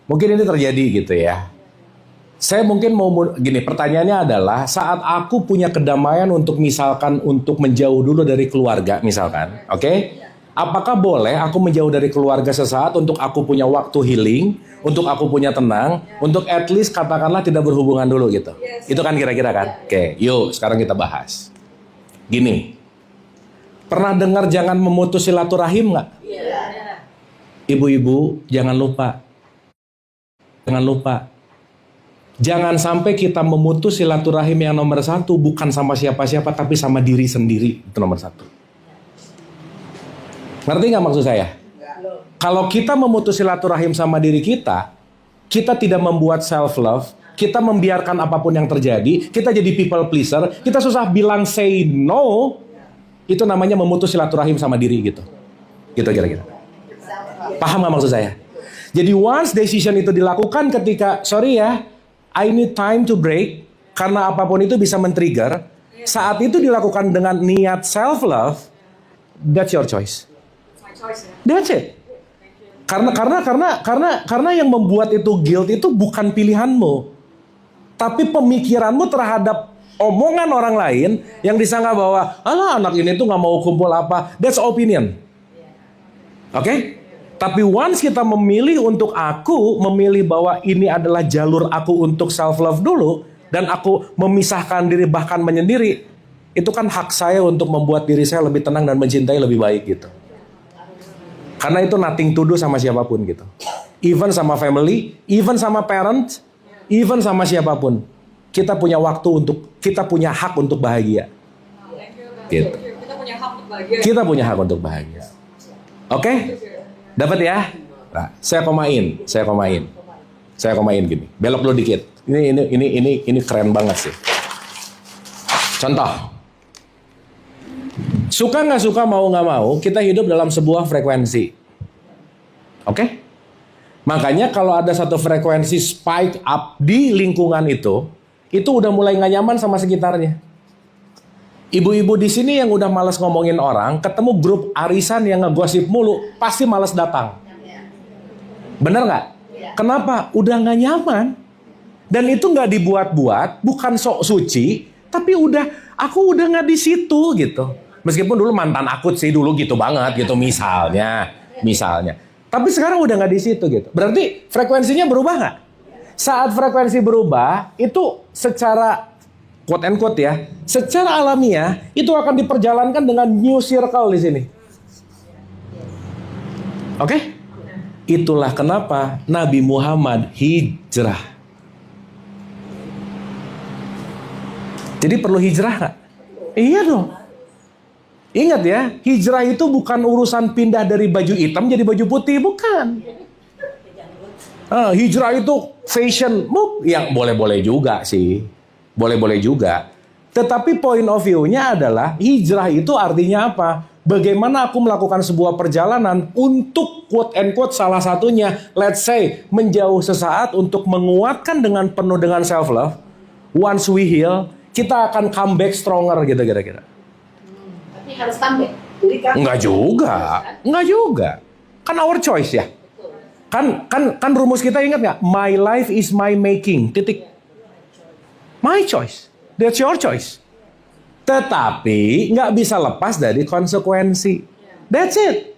mungkin ini terjadi gitu ya. Saya mungkin mau gini, pertanyaannya adalah saat aku punya kedamaian untuk misalkan untuk menjauh dulu dari keluarga misalkan, oke? Apakah boleh aku menjauh dari keluarga sesaat untuk aku punya waktu healing, untuk aku punya tenang, untuk at least katakanlah tidak berhubungan dulu gitu. Itu kan kira-kira kan? Oke, yuk sekarang kita bahas. Gini, pernah dengar jangan memutus silaturahim nggak? Ibu-ibu, jangan lupa. Jangan lupa. Jangan sampai kita memutus silaturahim yang nomor satu bukan sama siapa-siapa tapi sama diri sendiri. Itu nomor satu. Ngerti nggak maksud saya? Kalau kita memutus silaturahim sama diri kita tidak membuat self-love, kita membiarkan apapun yang terjadi, kita jadi people pleaser, kita susah bilang say no, itu namanya memutus silaturahim sama diri gitu. Gitu kira-kira. Paham nggak maksud saya? Jadi once decision itu dilakukan ketika, sorry ya, I need time to break, karena apapun itu bisa men-trigger. Saat itu dilakukan dengan niat self-love, that's your choice. That's it. Karena yang membuat itu guilt itu bukan pilihanmu, tapi pemikiranmu terhadap omongan orang lain yang disangka bahwa, alah anak ini tuh nggak mau kumpul apa. That's opinion. Oke? Tapi once kita memilih untuk memilih bahwa ini adalah jalur aku untuk self love dulu, dan aku memisahkan diri bahkan menyendiri, itu kan hak saya untuk membuat diri saya lebih tenang dan mencintai lebih baik gitu. Karena itu nothing to do sama siapapun gitu. Even sama family, even sama parents, even sama siapapun. Kita punya hak untuk bahagia. Gitu. Kita punya hak untuk bahagia. Kita punya hak untuk bahagia. Oke? Dapat ya? Nah, saya komain gini. Belok dulu dikit. Ini keren banget sih. Contoh. Suka nggak suka, mau nggak mau, kita hidup dalam sebuah frekuensi. Oke? Makanya kalau ada satu frekuensi spike up di lingkungan itu udah mulai nggak nyaman sama sekitarnya. Ibu-ibu di sini yang udah malas ngomongin orang, ketemu grup arisan yang ngegosip mulu, pasti malas datang. Bener nggak? Kenapa? Udah nggak nyaman. Dan itu nggak dibuat-buat, bukan sok suci, tapi aku udah nggak di situ gitu. Meskipun dulu mantan akut sih dulu gitu banget gitu misalnya. Tapi sekarang udah nggak di situ gitu. Berarti frekuensinya berubah nggak? Saat frekuensi berubah, itu secara quote and quote ya, secara alamiah itu akan diperjalankan dengan new circle di sini. Oke? Itulah kenapa Nabi Muhammad hijrah. Jadi perlu hijrah nggak? Iya dong. Ingat ya, hijrah itu bukan urusan pindah dari baju hitam jadi baju putih, bukan. Hijrah itu fashion, yang boleh-boleh juga sih. Boleh-boleh juga. Tetapi point of view-nya adalah hijrah itu artinya apa? Bagaimana aku melakukan sebuah perjalanan untuk quote and quote salah satunya, let's say, menjauh sesaat untuk menguatkan dengan penuh dengan self-love. Once we heal, kita akan come back stronger gitu kira-kira. Tapi harus comeback. Enggak juga. Kan our choice ya. Kan rumus kita ingat nggak? My life is my making. Titik. My choice. That's your choice. Tetapi nggak bisa lepas dari konsekuensi. That's it.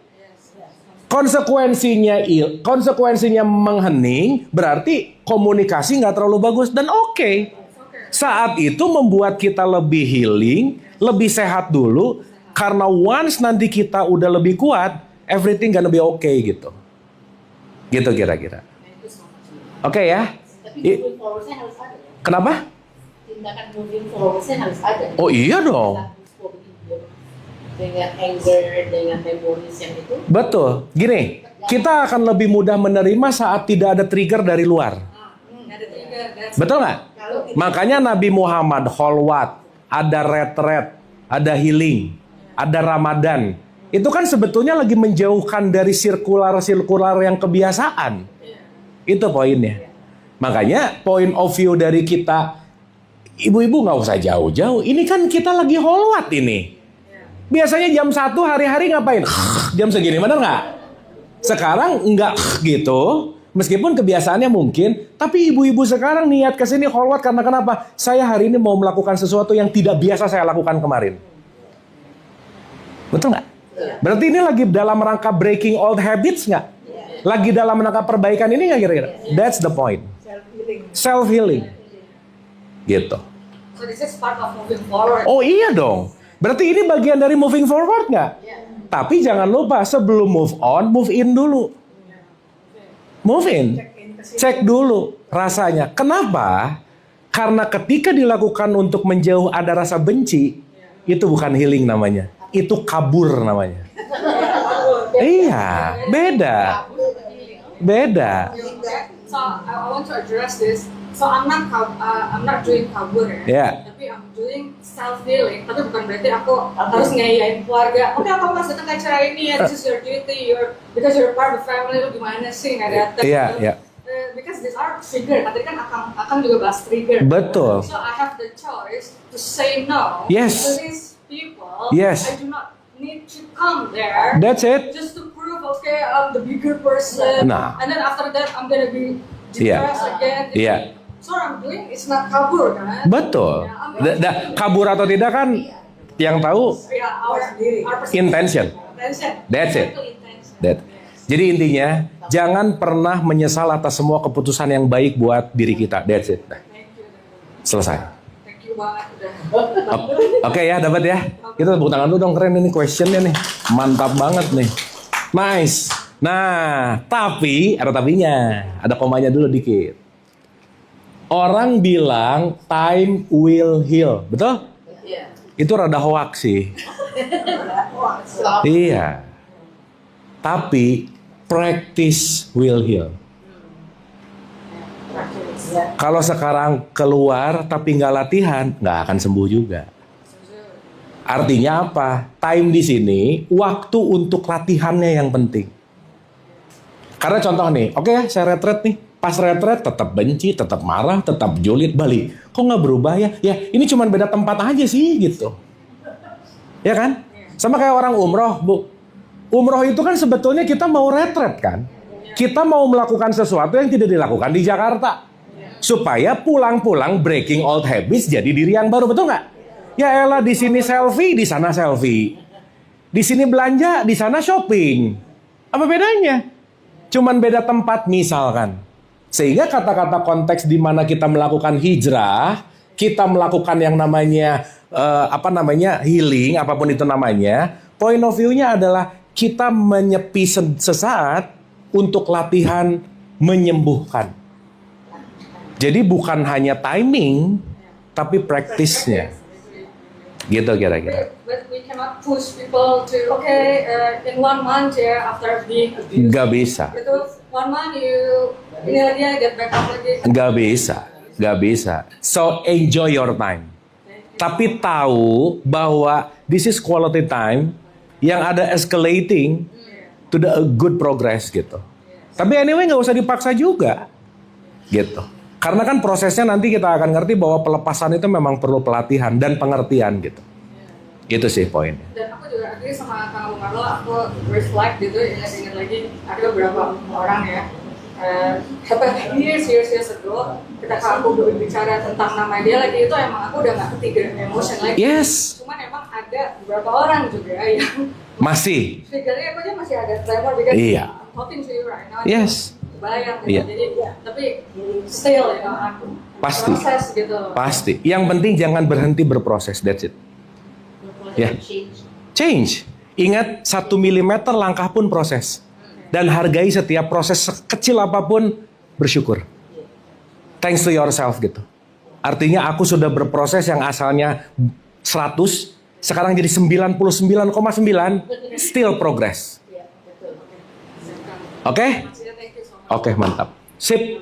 Konsekuensinya menghening berarti komunikasi nggak terlalu bagus dan oke. Saat itu membuat kita lebih healing, lebih sehat dulu. Karena once nanti kita udah lebih kuat, everything gonna be okay gitu. Gitu kira-kira. Oke ya? Tapi moving forward-nya harus ada ya. Kenapa? Tindakan moving forward-nya harus ada. Oh iya dong. Dengan anger, dengan memories yang itu. Betul. Gini, kita akan lebih mudah menerima saat tidak ada trigger dari luar. Betul nggak? Makanya Nabi Muhammad kholwat, ada retret, ada healing, ada Ramadan. Itu kan sebetulnya lagi menjauhkan dari sirkular yang kebiasaan. Itu poinnya. Makanya point of view dari kita, ibu-ibu nggak usah jauh-jauh. Ini kan kita lagi holwat ini. Biasanya jam 1 hari-hari ngapain? Jam segini, benar nggak? Sekarang nggak gitu. Meskipun kebiasaannya mungkin, tapi ibu-ibu sekarang niat kesini holwat karena kenapa? Saya hari ini mau melakukan sesuatu yang tidak biasa saya lakukan kemarin. Betul nggak? Berarti ini lagi dalam rangka breaking old habits nggak? Lagi dalam rangka perbaikan ini nggak kira-kira? That's the point. Self-healing. Gitu. So this is part of moving forward. Oh iya dong. Berarti ini bagian dari moving forward nggak? Tapi jangan lupa sebelum move on, move in dulu. Move in. Cek dulu rasanya. Kenapa? Karena ketika dilakukan untuk menjauh ada rasa benci, itu bukan healing namanya. Itu kabur namanya. Iya, beda. Beda. So I want to address this. So I'm not doing kabur ya. Yeah. Tapi I'm doing self healing. Tapi bukan berarti aku harus ngeyain keluarga. Oke, aku harus datang ke acara ini ya. This is your duty. Because you're part of the family. Lu gimana sih nggak datang? Iya, iya. Because these are trigger. Tadi kan akan juga bahas trigger. Betul. So I have the choice to say no Yes. to these people. Yes. I do not need to come there. That's it. Just to prove, okay, I'm the bigger person. Nah. And then after that, I'm gonna be Iya. depressed again. Iya. So what I'm doing is not kabur, kan? Betul. Kabur atau tidak kan yang tahu Yeah, our perspective. intention. Intention. That's it. Itu intention. That. Jadi intinya jangan pernah menyesal atas semua keputusan yang baik buat diri kita. That's it. Nah, Thank you. selesai. Thank you banget udah. Oke ya, dapat ya. Kita tepuk tangan dulu dong, keren ini questionnya nih. Mantap banget nih. Nice. Nah, tapi ada tapinya. Ada komanya dulu dikit. Orang bilang time will heal, betul? Iya. Itu rada hoax sih. Iya. Tapi practice will heal. Kalau sekarang keluar tapi nggak latihan, nggak akan sembuh juga. Artinya apa? Time di sini, waktu untuk latihannya yang penting. Karena contoh nih, oke ya, saya retret nih. Pas retret tetap benci, tetap marah, tetap julid, balik. Kok nggak berubah ya? Ya ini cuma beda tempat aja sih gitu. Ya kan? Sama kayak orang umroh, Bu. Umroh itu kan sebetulnya kita mau retret kan? Kita mau melakukan sesuatu yang tidak dilakukan di Jakarta. Supaya pulang-pulang breaking old habits jadi diri yang baru, betul nggak? Ya elah, di sini selfie, di sana selfie. Di sini belanja, di sana shopping. Apa bedanya? Cuman beda tempat misalkan. Sehingga kata-kata konteks di mana kita melakukan hijrah, kita melakukan yang namanya healing, apapun itu namanya, point of view-nya adalah kita menyepi sesaat untuk latihan menyembuhkan. Jadi bukan hanya timing, tapi praktisnya. Gitu kira-kira. But we cannot push people to, okay, in 1 month ya, after being abused. Nggak bisa. Itu 1 month ini lagi get back up lagi. Nggak bisa. So enjoy your time. Tapi tahu bahwa this is quality time yang ada escalating to the good progress gitu. Tapi anyway nggak usah dipaksa juga, gitu. Karena kan prosesnya nanti kita akan ngerti bahwa pelepasan itu memang perlu pelatihan dan pengertian gitu. Itu sih poinnya. Dan aku juga agree sama Kang Abu Marlo, aku reflect gitu, ingat lagi ada beberapa orang ya. Years ago, ketika aku berbicara tentang nama dia lagi, itu emang aku udah gak ketiga emotion lagi. Yes. Cuman emang ada beberapa orang juga yang Masih. triggernya aku aja masih ada tremor because Iya. I'm talking to you right now. Yes. Bayang gitu. Iya. Jadi tapi still aku Pasti. proses gitu. Pasti. Yang penting jangan berhenti berproses. That's it. Ya. Change. Ingat 1 milimeter langkah pun proses. Dan hargai setiap proses sekecil apapun, bersyukur. Thanks to yourself gitu. Artinya aku sudah berproses yang asalnya 100, sekarang jadi 99,9, still progress. Oke? Oke, mantap. Sip.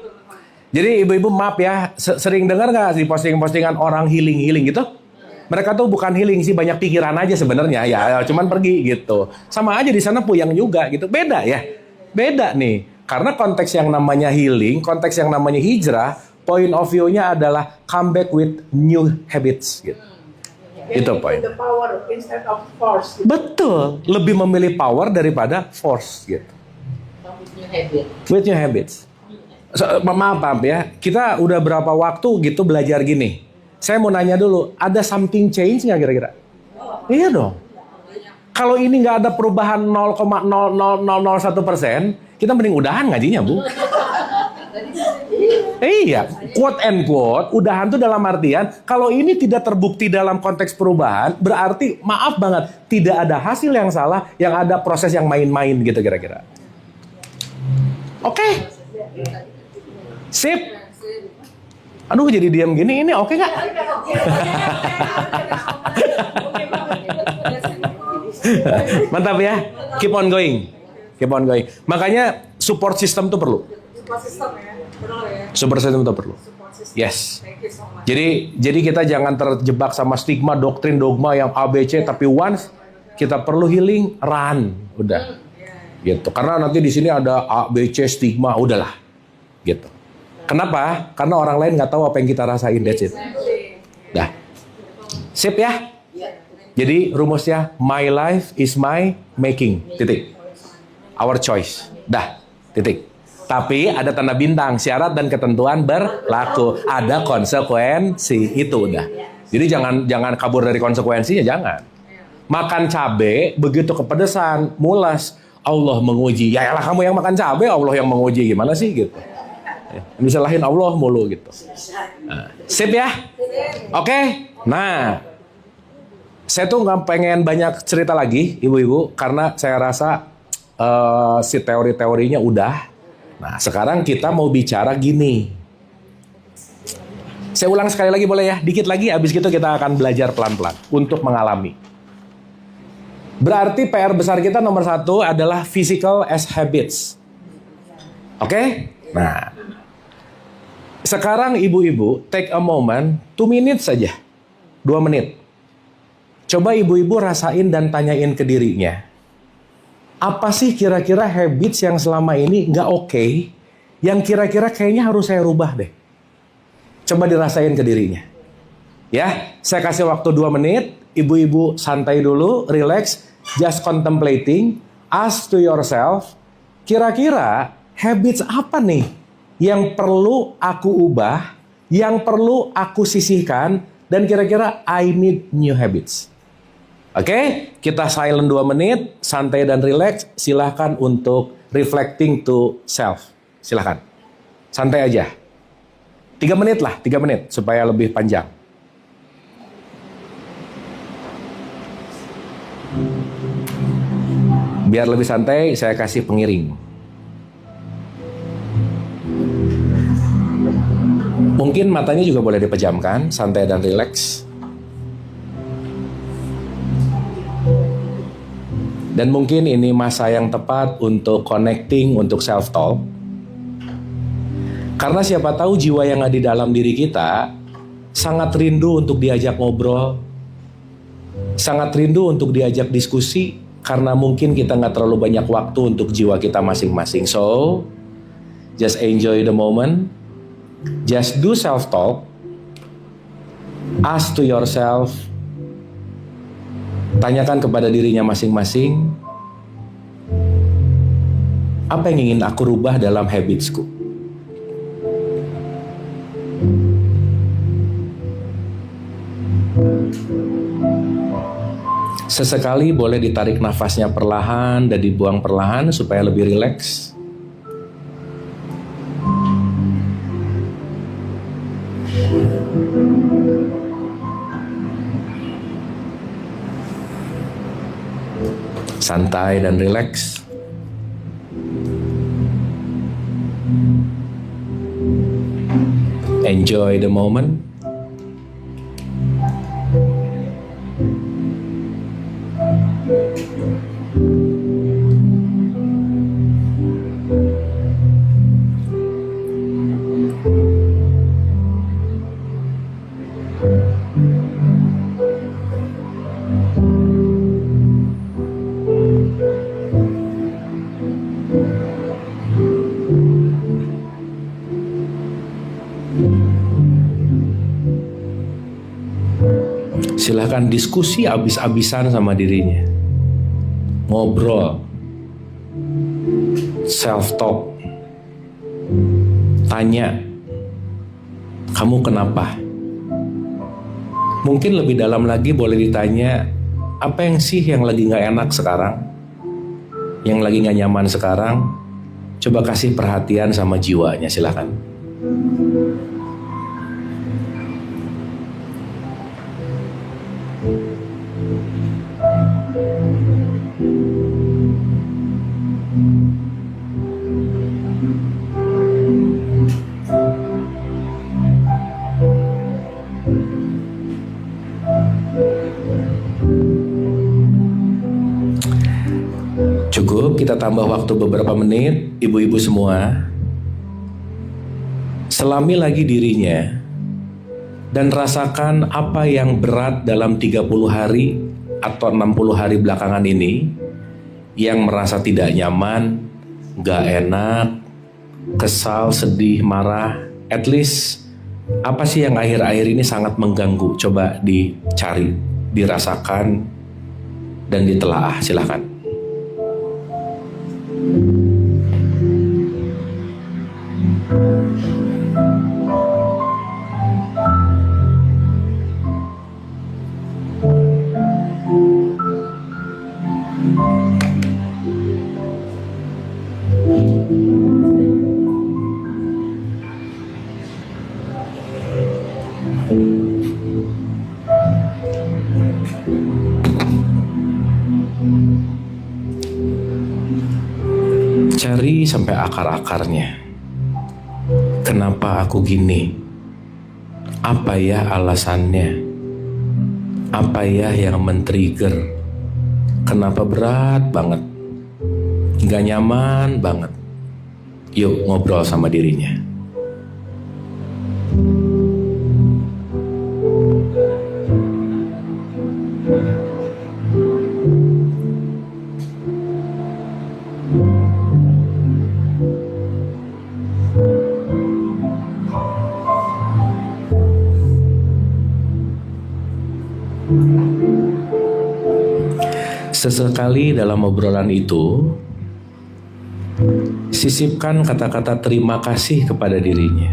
Jadi ibu-ibu maaf ya, sering dengar nggak di posting-postingan orang healing gitu? Mereka tuh bukan healing sih, banyak pikiran aja sebenarnya ya, cuman pergi gitu. Sama aja di sana puyang juga gitu. Beda ya. Beda nih. Karena konteks yang namanya healing, konteks yang namanya hijrah, point of view-nya adalah come back with new habits gitu. Itu poin. The power instead of force. Betul, lebih memilih power daripada force gitu. With new habits. Maaf ya, kita udah berapa waktu gitu belajar gini. Saya mau nanya dulu, ada something change nggak kira-kira? Iya dong. Kalau ini nggak ada perubahan 0,0001%, kita mending udahan ngajinya, Bu. Iya, quote and quote, udahan tuh dalam artian kalau ini tidak terbukti dalam konteks perubahan, berarti maaf banget, tidak ada hasil yang salah, yang ada proses yang main-main gitu kira-kira. Oke. Sip. Aduh jadi diam gini, ini oke nggak? Mantap ya, keep on going. Keep on going. Makanya support system tuh perlu. Support system itu perlu. Yes. Jadi kita jangan terjebak sama stigma, doktrin, dogma yang ABC. Tapi once kita perlu healing, run, udah. Gitu. Karena nanti di sini ada ABC stigma, udahlah. Gitu. Kenapa? Karena orang lain nggak tahu apa yang kita rasain. That's it. Dah. Sip ya. Jadi rumusnya my life is my making. Titik. Our choice. Dah. Titik. Tapi ada tanda bintang, syarat dan ketentuan berlaku. Ada konsekuensi, itu udah. Jadi jangan kabur dari konsekuensinya, jangan. Makan cabe begitu kepedesan, mulas, Allah menguji. Ya elah kamu yang makan cabe, Allah yang menguji. Gimana sih gitu? Disalahin Allah mulu gitu. Nah, sip ya? Oke. Nah, saya tuh nggak pengen banyak cerita lagi, ibu-ibu, karena saya rasa si teori-teorinya udah. Nah, sekarang kita mau bicara gini. Saya ulang sekali lagi boleh ya? Dikit lagi, habis itu kita akan belajar pelan-pelan untuk mengalami. Berarti PR besar kita nomor 1 adalah physical as habits. Oke? Nah, sekarang ibu-ibu take a moment, 2 minutes saja. 2 menit. Coba ibu-ibu rasain dan tanyain ke dirinya. Apa sih kira-kira habits yang selama ini nggak oke, yang kira-kira kayaknya harus saya rubah deh. Coba dirasain ke dirinya. Ya, saya kasih waktu 2 menit, ibu-ibu santai dulu, relax, just contemplating, ask to yourself, kira-kira habits apa nih yang perlu aku ubah, yang perlu aku sisihkan, dan kira-kira I need new habits. Oke, kita silent 2 menit, santai dan relax. Silahkan untuk reflecting to self. Silahkan, santai aja. 3 menit lah, 3 menit supaya lebih panjang. Biar lebih santai, saya kasih pengiring. Mungkin matanya juga boleh dipejamkan, santai dan relax. Dan mungkin ini masa yang tepat untuk connecting, untuk self-talk. Karena siapa tahu jiwa yang ada di dalam diri kita sangat rindu untuk diajak ngobrol, sangat rindu untuk diajak diskusi, karena mungkin kita nggak terlalu banyak waktu untuk jiwa kita masing-masing. So, just enjoy the moment, just do self-talk, ask to yourself, tanyakan kepada dirinya masing-masing, apa yang ingin aku rubah dalam habitsku? Sesekali boleh ditarik nafasnya perlahan dan dibuang perlahan supaya lebih rileks. Santai dan rileks. Enjoy the moment. Silahkan diskusi abis-abisan sama dirinya. Ngobrol. Self-talk. Tanya, kamu kenapa? Mungkin lebih dalam lagi boleh ditanya, apa yang sih yang lagi gak enak sekarang? Yang lagi gak nyaman sekarang? Coba kasih perhatian sama jiwanya, silakan. Cukup, kita tambah waktu beberapa menit, ibu-ibu semua. Selami lagi dirinya dan rasakan apa yang berat dalam 30 hari atau 60 hari belakangan ini yang merasa tidak nyaman, gak enak, kesal, sedih, marah. At least apa sih yang akhir-akhir ini sangat mengganggu? Coba dicari, dirasakan, dan ditelaah, silahkan. Cari sampai akar-akarnya. Kenapa aku gini? Apa ya alasannya? Apa ya yang men-trigger? Kenapa berat banget? Gak nyaman banget? Yuk ngobrol sama dirinya. Sesekali dalam obrolan itu, sisipkan kata-kata terima kasih kepada dirinya.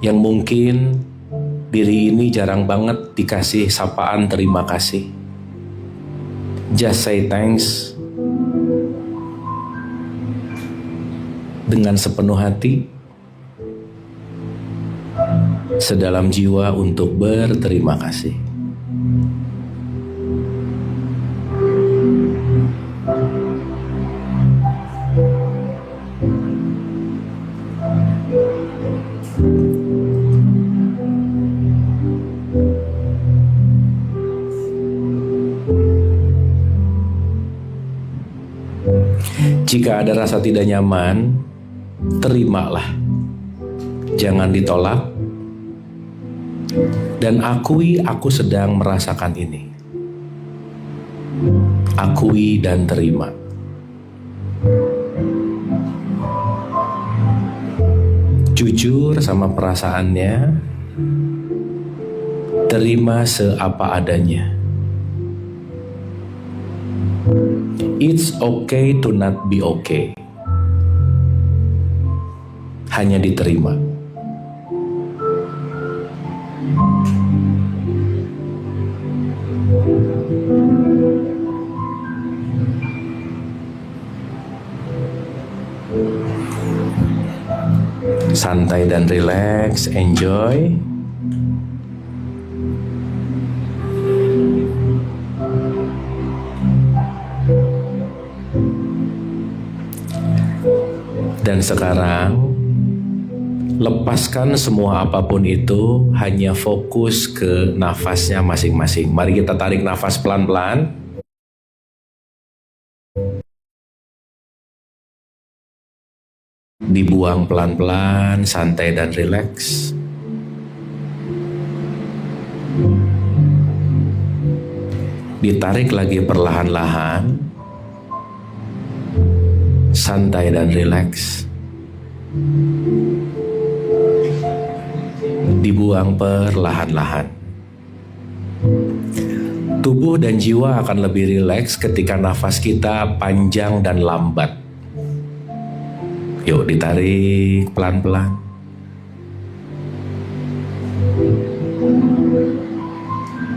Yang mungkin diri ini jarang banget dikasih sapaan terima kasih. Just say thanks dengan sepenuh hati, sedalam jiwa untuk berterima kasih. Jika ada rasa tidak nyaman, terimalah. Jangan ditolak. Dan akui aku sedang merasakan ini. Akui dan terima. Jujur sama perasaannya. Terima seapa adanya. It's okay to not be okay. Hanya diterima. Santai dan rileks, enjoy. Dan sekarang, lepaskan semua apapun itu, hanya fokus ke nafasnya masing-masing. Mari kita tarik nafas pelan-pelan. Dibuang pelan-pelan, santai dan rileks. Ditarik lagi perlahan-lahan, santai dan rileks. dibuang perlahan-lahan. Tubuh dan jiwa akan lebih rileks ketika nafas kita panjang dan lambat. Yuk ditarik pelan-pelan.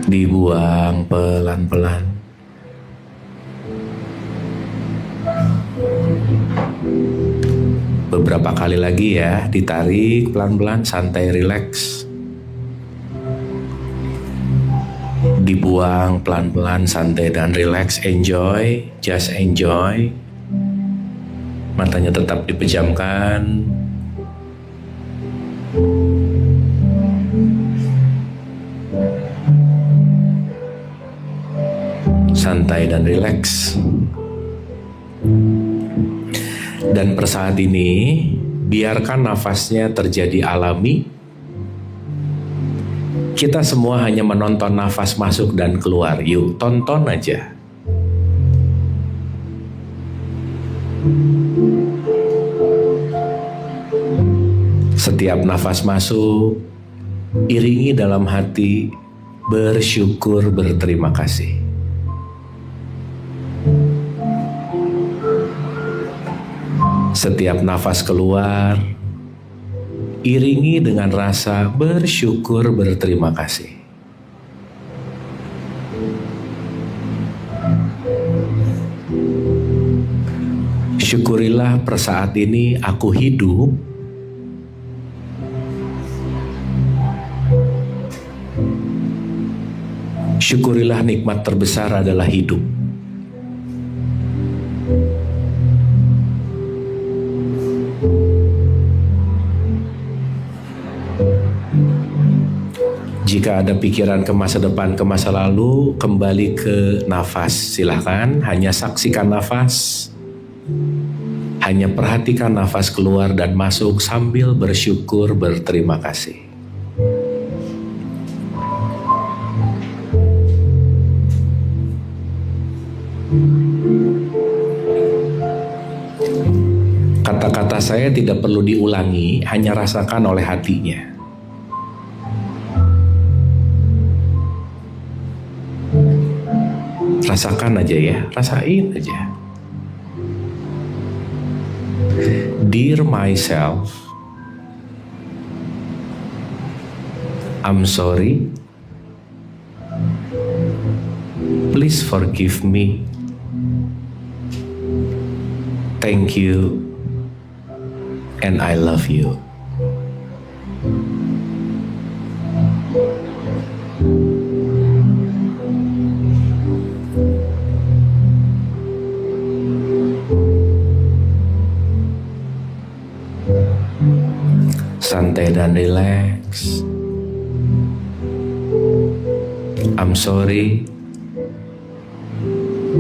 Dibuang pelan-pelan. Beberapa kali lagi ya, ditarik pelan-pelan, santai, rileks. Dibuang pelan-pelan, santai dan rileks. Enjoy, just enjoy. Matanya tetap dipejamkan. Santai dan rileks. Dan per saat ini, biarkan nafasnya terjadi alami. Kita semua hanya menonton nafas masuk dan keluar. Yuk, tonton aja. Setiap nafas masuk, iringi dalam hati bersyukur, berterima kasih. Setiap nafas keluar, iringi dengan rasa bersyukur, berterima kasih. Syukurilah per saat ini aku hidup. Syukurilah nikmat terbesar adalah hidup. Jika ada pikiran ke masa depan, ke masa lalu, kembali ke nafas. Silahkan, hanya saksikan nafas. Hanya perhatikan nafas keluar dan masuk sambil bersyukur, berterima kasih. Kata-kata saya tidak perlu diulangi, hanya rasakan oleh hatinya. Rasakan aja ya, rasain aja. Dear myself, I'm sorry. Please forgive me. Thank you. And I love you. Santai dan rileks. I'm sorry.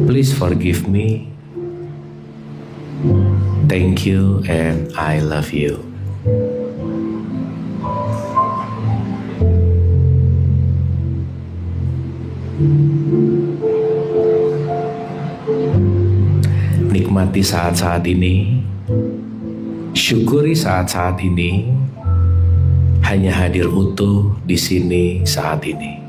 Please forgive me. Thank you and I love you. Nikmati saat-saat ini. Syukuri saat-saat ini. Hanya hadir utuh di sini saat ini.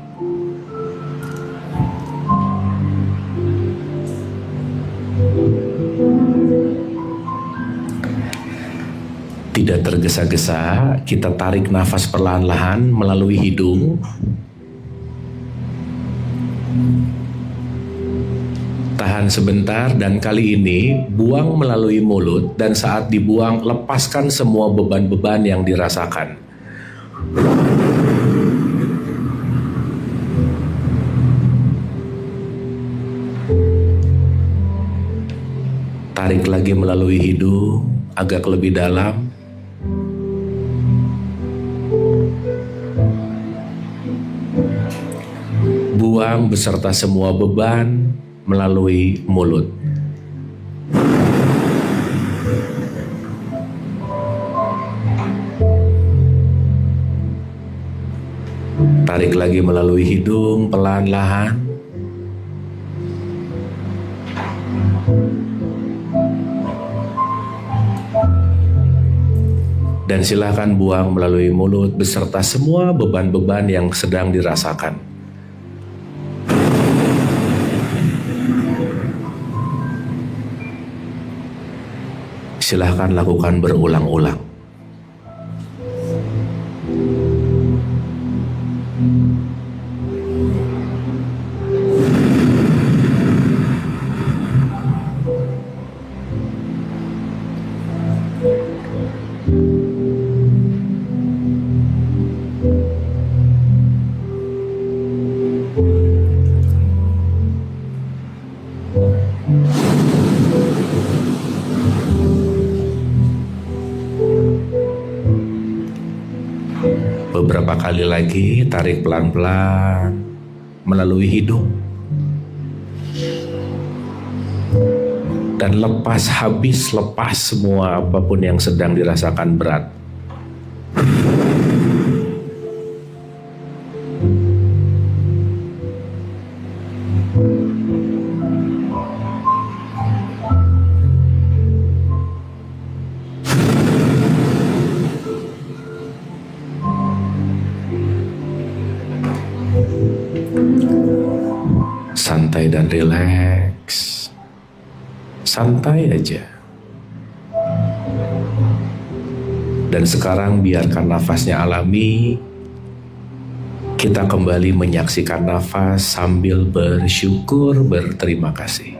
Tidak tergesa-gesa, kita tarik nafas perlahan-lahan melalui hidung. Tahan sebentar dan kali ini buang melalui mulut, dan saat dibuang lepaskan semua beban-beban yang dirasakan. Tarik lagi melalui hidung agak lebih dalam. Buang beserta semua beban melalui mulut. Tarik lagi melalui hidung pelan-lahan. Dan silakan buang melalui mulut beserta semua beban-beban yang sedang dirasakan. Silahkan lakukan berulang-ulang. Beberapa kali lagi tarik pelan-pelan melalui hidung. Dan lepas semua apapun yang sedang dirasakan berat. Santai dan rileks. Santai aja. Dan sekarang biarkan nafasnya alami. Kita kembali menyaksikan nafas sambil bersyukur, berterima kasih.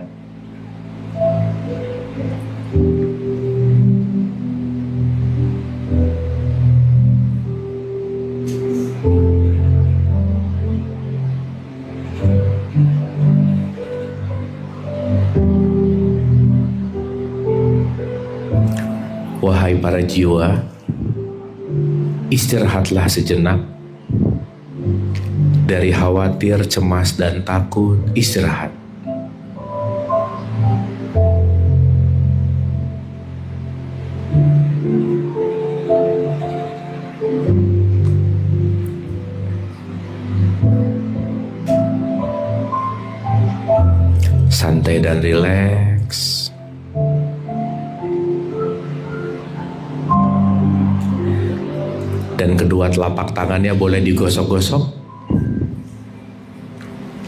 Wahai para jiwa, istirahatlah sejenak. Dari khawatir, cemas, dan takut, istirahat. Santai dan rileks. Dan kedua telapak tangannya boleh digosok-gosok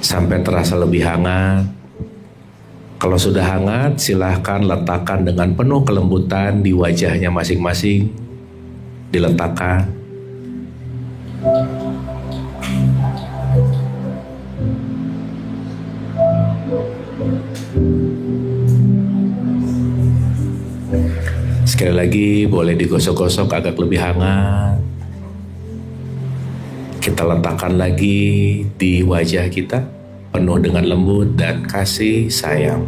sampai terasa lebih hangat. Kalau sudah hangat, silahkan letakkan dengan penuh kelembutan di wajahnya masing-masing. Diletakkan. Sekali lagi boleh digosok-gosok agak lebih hangat. Kita letakkan lagi di wajah kita, penuh dengan lembut dan kasih sayang.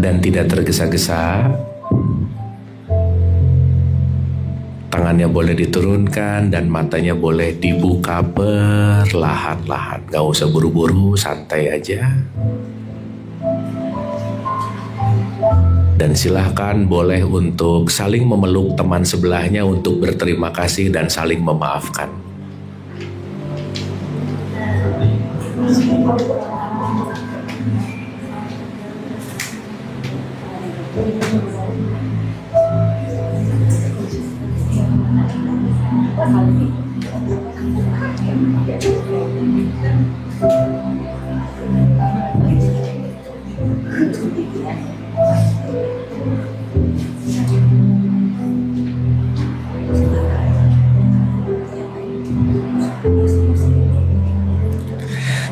Dan tidak tergesa-gesa. Tangannya boleh diturunkan dan matanya boleh dibuka perlahan-lahan. Gak usah buru-buru, santai aja. Dan silahkan boleh untuk saling memeluk teman sebelahnya untuk berterima kasih dan saling memaafkan.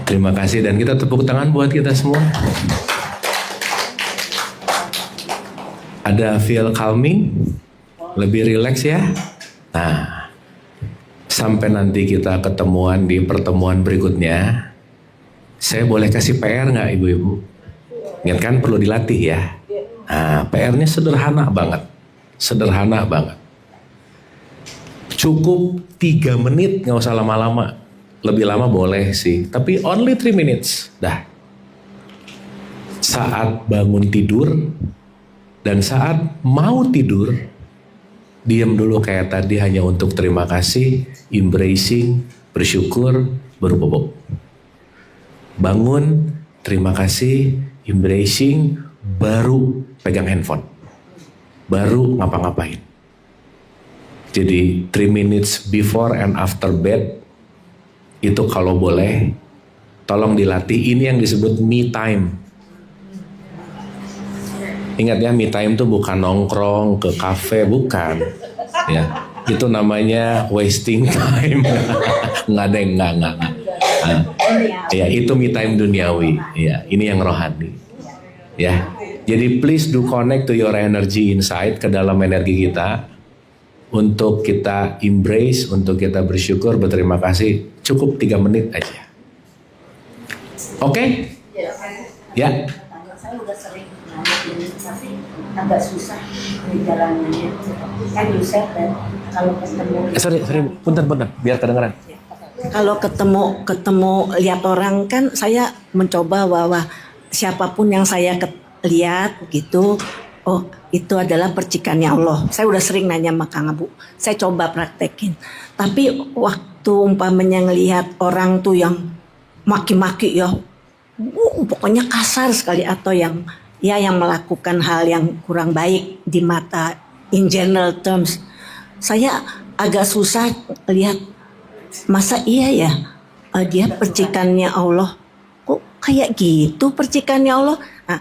Terima kasih dan kita tepuk tangan buat kita semua. Ada feel calming, lebih rileks ya. Nah, sampai nanti kita ketemuan di pertemuan berikutnya. Saya boleh kasih PR nggak ibu-ibu? Ingat kan perlu dilatih ya. Nah, PR-nya sederhana banget. Sederhana banget. Cukup 3 menit, nggak usah lama-lama. Lebih lama boleh sih, tapi only 3 minutes. Dah. Saat bangun tidur dan saat mau tidur, diam dulu kayak tadi hanya untuk terima kasih, embracing, bersyukur, baru bobok. Bangun, terima kasih, embracing, baru pegang handphone. Baru ngapa-ngapain. Jadi 3 minutes before and after bed itu kalau boleh tolong dilatih. Ini yang disebut me time. Ingat ya, me time itu bukan nongkrong ke kafe, bukan. Ya, itu namanya wasting time. Nggak deh, nggak. Ya, itu me time duniawi. Ya, ini yang rohani. Ya, jadi please do connect to your energy inside, ke dalam energi kita, untuk kita embrace, untuk kita bersyukur, berterima kasih. Cukup 3 menit aja. Oke? Ya. Saya udah sering nanya ini, tapi agak susah di jalanannya. Kan you said that kalau ketemu. Sorry, punten, biar kedengeran. Kalau ketemu lihat orang kan saya mencoba bahwa siapapun yang saya lihat gitu, oh itu adalah percikannya Allah. Saya udah sering nanya sama Kang Abu, saya coba praktekin. Tapi waktu umpamanya ngelihat orang tuh yang maki-maki ya, pokoknya kasar sekali, atau yang melakukan hal yang kurang baik di mata in general terms, saya agak susah lihat. Masa iya ya dia percikannya Allah, kok kayak gitu percikannya Allah. Nah,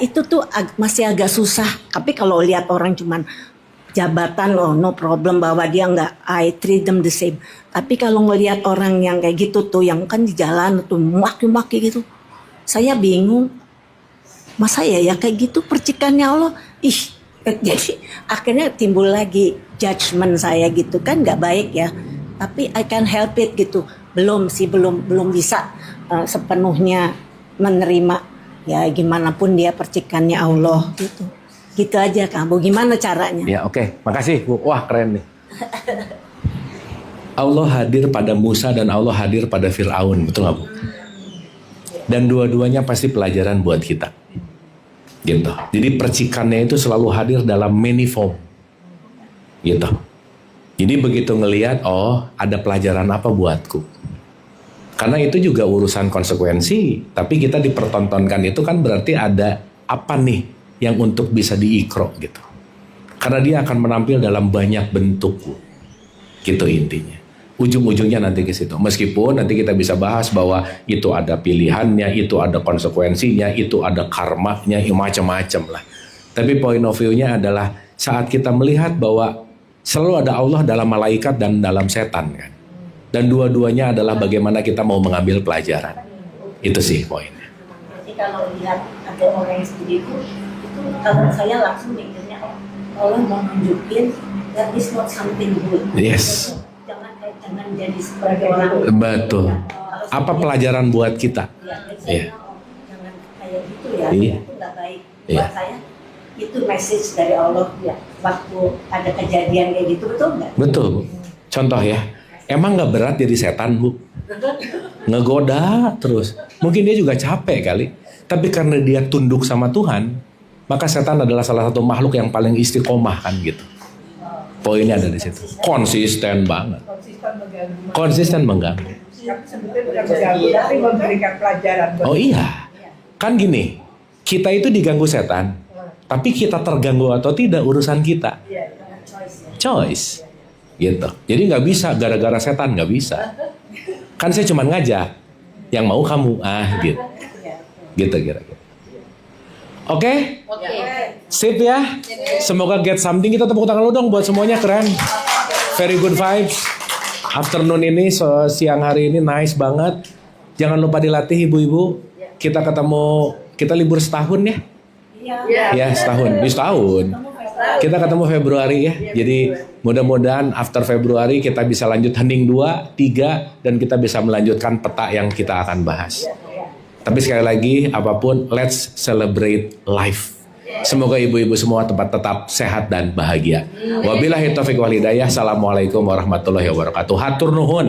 itu tuh masih agak susah. Tapi kalau lihat orang cuman jabatan, oh no problem, bahwa dia nggak, I treat them the same. Tapi kalau ngelihat orang yang kayak gitu tuh, yang kan di jalan tuh maki-maki gitu, saya bingung. Masa ya kayak gitu percikannya Allah. Jadi akhirnya timbul lagi judgement saya gitu kan, nggak baik ya. Tapi I can help it gitu. Belum bisa sepenuhnya menerima ya, gimana pun dia percikannya Allah gitu. Gitu aja Kang Bu, gimana caranya? Ya oke. Makasih Bu. Wah keren nih. Allah hadir pada Musa dan Allah hadir pada Fir'aun, betul nggak Bu? Dan dua-duanya pasti pelajaran buat kita. Gitu. Jadi percikannya itu selalu hadir dalam many form. Gitu. Jadi begitu ngelihat, oh ada pelajaran apa buatku. Karena itu juga urusan konsekuensi. Tapi kita dipertontonkan itu kan berarti ada apa nih yang untuk bisa diikro gitu. Karena dia akan menampil dalam banyak bentuk. Gitu intinya. Ujung-ujungnya nanti ke situ. Meskipun nanti kita bisa bahas bahwa itu ada pilihannya, itu ada konsekuensinya, itu ada karmanya, macam-macam lah. Tapi point of view-nya adalah saat kita melihat bahwa selalu ada Allah dalam malaikat dan dalam setan kan. Dan dua-duanya adalah bagaimana kita mau mengambil pelajaran. Itu sih poinnya. Jadi kalau lihat ada orang yang seperti itu kalau saya langsung mikirnya, Allah mau nunjukin that is not something good. Yes. Jangan jadi seperti orang. Betul. Apa pelajaran buat kita? Iya. Jangan kayak gitu ya. Iya. Itu nggak baik. Iya. Buat saya itu message dari Allah ya. Waktu ada kejadian kayak gitu, betul nggak? Betul Bu. Contoh ya. Emang gak berat jadi setan Bu? Ngegoda terus. Mungkin dia juga capek kali. Tapi karena dia tunduk sama Tuhan, maka setan adalah salah satu makhluk yang paling istiqomah kan gitu. Poinnya ada di situ. Konsisten banget. Konsisten mengganggu. Tapi sebetulnya bukan mengganggu, tapi memberikan pelajaran. Oh iya. Kan gini, kita itu diganggu setan. Tapi kita terganggu atau tidak urusan kita. Choice. Gitu. Jadi nggak bisa gara-gara setan, nggak bisa. Kan saya cuma ngajak. Yang mau kamu, gitu. Gitu kira-kira. Oke? Sip ya. Semoga get something. Kita tepuk tangan lu dong buat semuanya, keren. Very good vibes. Afternoon ini, siang hari ini nice banget. Jangan lupa dilatih ibu-ibu. Kita ketemu, kita libur setahun ya. Ya setahun. Kita ketemu Februari ya. Jadi mudah-mudahan after Februari kita bisa lanjut hening 2, 3 dan kita bisa melanjutkan peta yang kita akan bahas. Tapi sekali lagi apapun, let's celebrate life. Semoga ibu-ibu semua tetap sehat dan bahagia. Wabillahi taufiq wal hidayah. Assalamualaikum warahmatullahi wabarakatuh. Hatur nuhun.